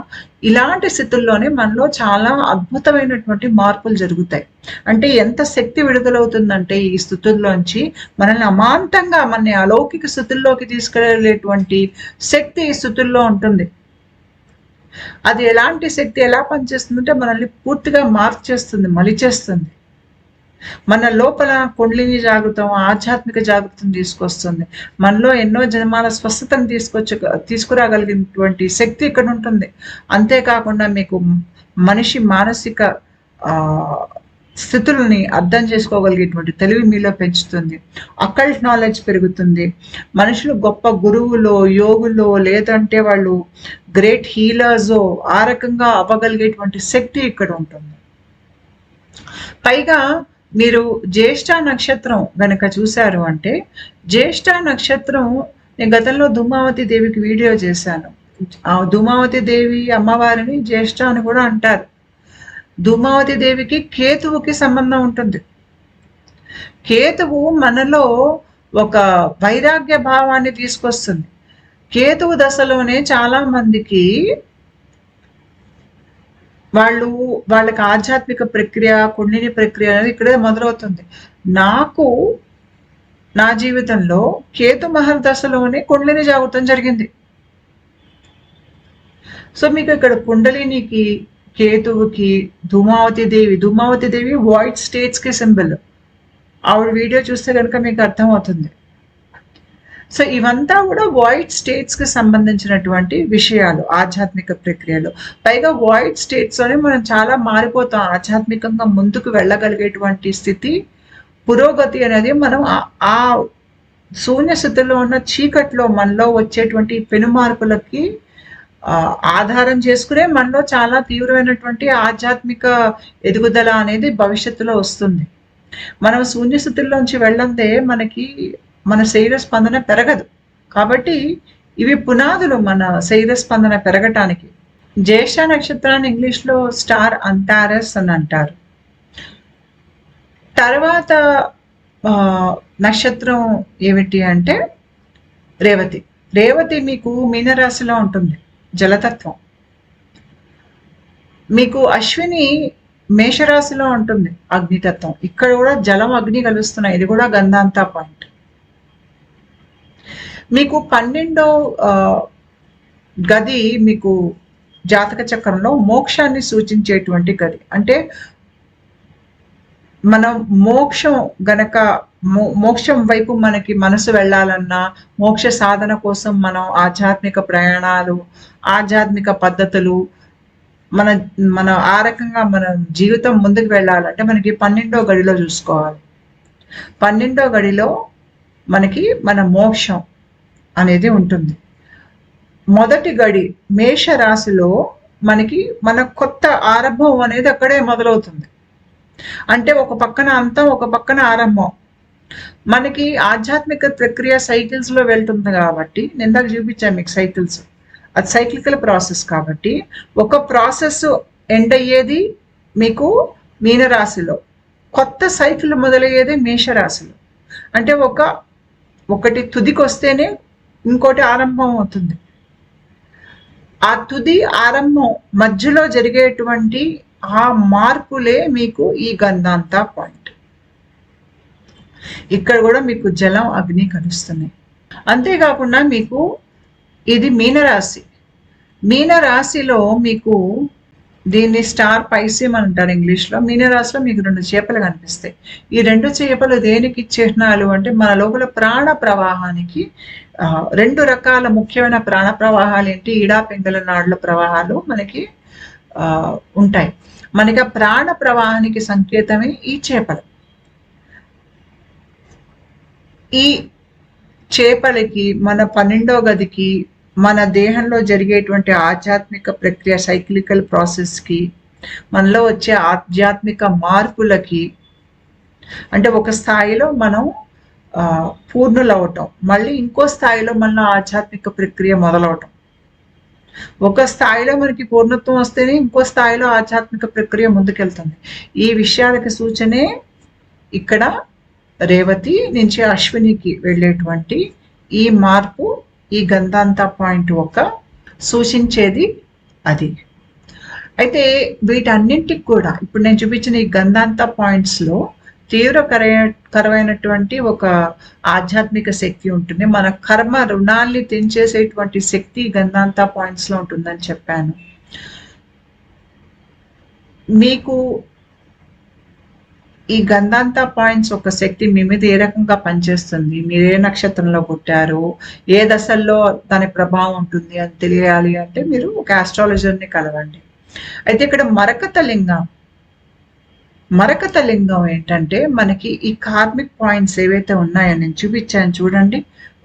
ఇలాంటి స్థితుల్లోనే మనలో చాలా అద్భుతమైనటువంటి మార్పులు జరుగుతాయి. అంటే ఎంత శక్తి విడుదలవుతుందంటే ఈ స్థితుల్లోంచి మనల్ని అమాంతంగా మన అలౌకిక స్థితుల్లోకి తీసుకెళ్లేటువంటి శక్తి ఈ స్థితుల్లో ఉంటుంది. అది ఎలాంటి శక్తి ఎలా పనిచేస్తుందంటే మనల్ని పూర్తిగా మార్చేస్తుంది, మలిచేస్తుంది. మన లోపల కుండలిని జాగృతం, ఆధ్యాత్మిక జాగృతం తీసుకొస్తుంది. మనలో ఎన్నో జన్మాల స్వస్థతను తీసుకురాగలిగినటువంటి శక్తి ఇక్కడ ఉంటుంది. అంతేకాకుండా మీకు మనిషి మానసిక స్థితులని అర్థం చేసుకోగలిగేటువంటి తెలివి మీలో పెంచుతుంది. అకల్ట్ నాలెడ్జ్ పెరుగుతుంది. మనుషులు గొప్ప గురువులో, యోగులో, లేదంటే వాళ్ళు గ్రేట్ హీలర్స్ ఆ రకంగా అవ్వగలిగేటువంటి శక్తి ఇక్కడ ఉంటుంది. పైగా మీరు జ్యేష్ఠ నక్షత్రం గనక చూశారు అంటే, జ్యేష్ఠ నక్షత్రం నేను గతంలో ధూమావతి దేవికి వీడియో చేశాను. ఆ ధూమావతి దేవి అమ్మవారిని జ్యేష్ఠ అని కూడా అంటారు. ధూమావతి దేవికి కేతువుకి సంబంధం ఉంటుంది. కేతువు మనలో ఒక వైరాగ్య భావాన్ని తీసుకొస్తుంది. కేతువు దశలోనే చాలా మందికి వాళ్ళకి ఆధ్యాత్మిక ప్రక్రియ, కుండలిని ప్రక్రియ అనేది ఇక్కడే మొదలవుతుంది. నాకు నా జీవితంలో కేతు మహర్దశలోనే కుండలిని జాగృతం జరిగింది. సో మీకు ఇక్కడ కుండలినికి, కేతువుకి, ధూమావతి దేవి వాయిడ్ స్టేట్స్ కి సింబల్. ఆవిడ వీడియో చూస్తే కనుక మీకు అర్థమవుతుంది. సో ఇవంతా కూడా వాయిడ్ స్టేట్స్ కి సంబంధించినటువంటి విషయాలు ఆధ్యాత్మిక ప్రక్రియలు. పైగా వాయిడ్ స్టేట్స్ లోనే మనం చాలా మారిపోతాం. ఆధ్యాత్మికంగా ముందుకు వెళ్ళగలిగేటువంటి స్థితి, పురోగతి అనేది మనం ఆ శూన్య స్థితిలో ఉన్న చీకట్లో మనలో వచ్చేటువంటి పెను మార్పులకి ఆధారం చేసుకునే మనలో చాలా తీవ్రమైనటువంటి ఆధ్యాత్మిక ఎదుగుదల అనేది భవిష్యత్తులో వస్తుంది. మనం శూన్య స్థితిలోంచి వెళ్ళందే మన శరీర స్పందన పెరగదు. కాబట్టి ఇవి పునాదులు మన శరీర స్పందన పెరగటానికి. జ్యేష్ఠ నక్షత్రాన్ని ఇంగ్లీష్లో స్టార్ అంటారస్ అని అంటారు. తర్వాత నక్షత్రం ఏమిటి అంటే రేవతి. రేవతి మీకు మీనరాశిలో ఉంటుంది, జలతత్వం. మీకు అశ్విని మేషరాశిలో ఉంటుంది, అగ్నితత్వం. ఇక్కడ కూడా జలం అగ్ని కలుస్తున్నాయి. ఇది కూడా గంధాంత పాయింట్. మీకు 12వ గది మీకు జాతక చక్రంలో మోక్షాన్ని సూచించేటువంటి గది. అంటే మనం మోక్షం గనక మోక్షం వైపు మనకి మనసు వెళ్ళాలన్నా, మోక్ష సాధన కోసం మనం ఆధ్యాత్మిక ప్రయాణాలు, ఆధ్యాత్మిక పద్ధతులు, మన మన ఆ రకంగా మన జీవితం ముందుకు వెళ్ళాలంటే మనకి 12వ గడిలో చూసుకోవాలి. 12వ గడిలో మనకి మన మోక్షం అనేది ఉంటుంది. మొదటి గడి మేష రాశిలో మనకి మన కొత్త ఆరంభం అనేది అక్కడే మొదలవుతుంది. అంటే ఒక పక్కన అంతం, ఒక పక్కన ఆరంభం. మనకి ఆధ్యాత్మిక ప్రక్రియ సైకిల్స్ లో వెళ్తుంది కాబట్టి, నేను ఇందాక చూపించాను మీకు సైకిల్స్, అది సైక్లికల్ ప్రాసెస్ కాబట్టి ఒక ప్రాసెస్ ఎండ్ అయ్యేది మీకు మీనరాశిలో, కొత్త సైకిల్ మొదలయ్యేది మేషరాశిలో. అంటే ఒకటి తుదికి వస్తేనే ఇంకోటి ఆరంభం అవుతుంది. ఆ తుది ఆరంభం మధ్యలో జరిగేటువంటి ఆ మార్పులే మీకు ఈ గంధాంత పాయింట్. ఇక్కడ కూడా మీకు జలం, అగ్ని కలుస్తున్నాయి. అంతేకాకుండా మీకు ఇది మీనరాశి. మీనరాశిలో మీకు దీన్ని స్టార్ పైసియం అంటారు ఇంగ్లీష్లో. మీనరాశిలో మీకు 2 చేపలు కనిపిస్తాయి. ఈ 2 చేపలు దేనికి చిహ్నాలు అంటే మన లోపల ప్రాణ ప్రవాహానికి 2 రకాల ముఖ్యమైన ప్రాణ ప్రవాహాలు ఏంటి, ఈడా పింగళ నాడుల ప్రవాహాలు మనకి ఉంటాయి. మనకి ఆ ప్రాణ ప్రవాహానికి సంకేతమే ఈ చేపలు. ఈ చేపలకి మన 12వ గదికి, మన దేహంలో జరిగేటువంటి ఆధ్యాత్మిక ప్రక్రియ సైక్లికల్ ప్రాసెస్కి, మనలో వచ్చే ఆధ్యాత్మిక మార్పులకి, అంటే ఒక స్థాయిలో మనం పూర్ణులవటం, మళ్ళీ ఇంకో స్థాయిలో మన ఆధ్యాత్మిక ప్రక్రియ మొదలవటం. ఒక స్థాయిలో మనకి పూర్ణత్వం వస్తేనే ఇంకో స్థాయిలో ఆధ్యాత్మిక ప్రక్రియ ముందుకెళ్తుంది. ఈ విషయాలకి సూచనే ఇక్కడ రేవతి నుంచి అశ్వినికి వెళ్ళేటువంటి ఈ మార్పు, ఈ గంధాంత పాయింట్ సూచించేది అది. అయితే వీటన్నింటికి కూడా ఇప్పుడు నేను చూపించిన ఈ గంధాంత పాయింట్స్లో తీవ్రకరమైనటువంటి ఒక ఆధ్యాత్మిక శక్తి ఉంటుంది. మన కర్మ రుణాల్ని తెంచేసేటువంటి శక్తి గంధాంత పాయింట్స్లో ఉంటుందని చెప్పాను. మీకు ఈ గంధాంత పాయింట్స్ ఒక శక్తి మీ మీద ఏ రకంగా పనిచేస్తుంది, మీరు ఏ నక్షత్రంలో పుట్టారు, ఏ దశల్లో దాని ప్రభావం ఉంటుంది అని తెలియాలి అంటే మీరు ఒక ఆస్ట్రాలజర్ని కలవండి. అయితే ఇక్కడ మరకత లింగం ఏంటంటే మనకి ఈ కార్మిక్ పాయింట్స్ ఏవైతే ఉన్నాయో నేను చూపించాను చూడండి,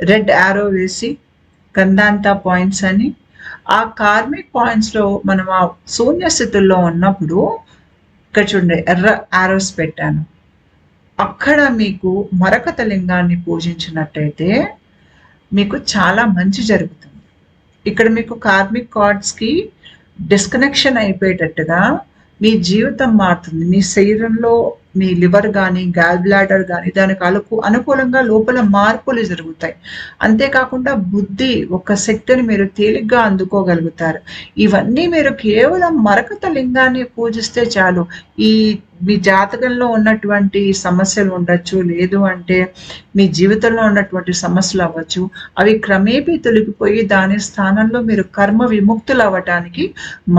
రెడ్ ఆరో వేసి గంధాంత పాయింట్స్ అని. ఆ కార్మిక్ పాయింట్స్లో మనం ఆ శూన్య స్థితుల్లో ఉన్నప్పుడు ఇక్కడ చూడండి ఎర్ర ఆరోస్ పెట్టాను. అక్కడ మీకు మరకత లింగాన్ని పూజించినట్టయితే మీకు చాలా మంచి జరుగుతుంది. ఇక్కడ మీకు కార్మిక్ కార్డ్స్కి డిస్కనెక్షన్ అయిపోయేటట్టుగా మీ జీవితం మారుతుంది. మీ శరీరంలో మీ లివర్ కానీ, గాల్ బ్లాడర్ కానీ దానికి అనుకూలంగా లోపల మార్పులు జరుగుతాయి. అంతేకాకుండా బుద్ధి ఒక శక్తిని మీరు తేలిగ్గా అందుకోగలుగుతారు. ఇవన్నీ మీరు కేవలం మరకత లింగాన్ని పూజిస్తే చాలు. మీ జాతకంలో ఉన్నటువంటి సమస్యలు ఉండొచ్చు, లేదు అంటే మీ జీవితంలో ఉన్నటువంటి సమస్యలు అవ్వచ్చు, అవి క్రమేపీ తొలగిపోయి దాని స్థానంలో మీరు కర్మ విముక్తులు అవ్వటానికి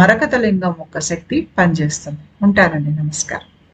మరకత లింగం ఒక శక్తి పనిచేస్తుంది. ఉంటారండి. నమస్కారం.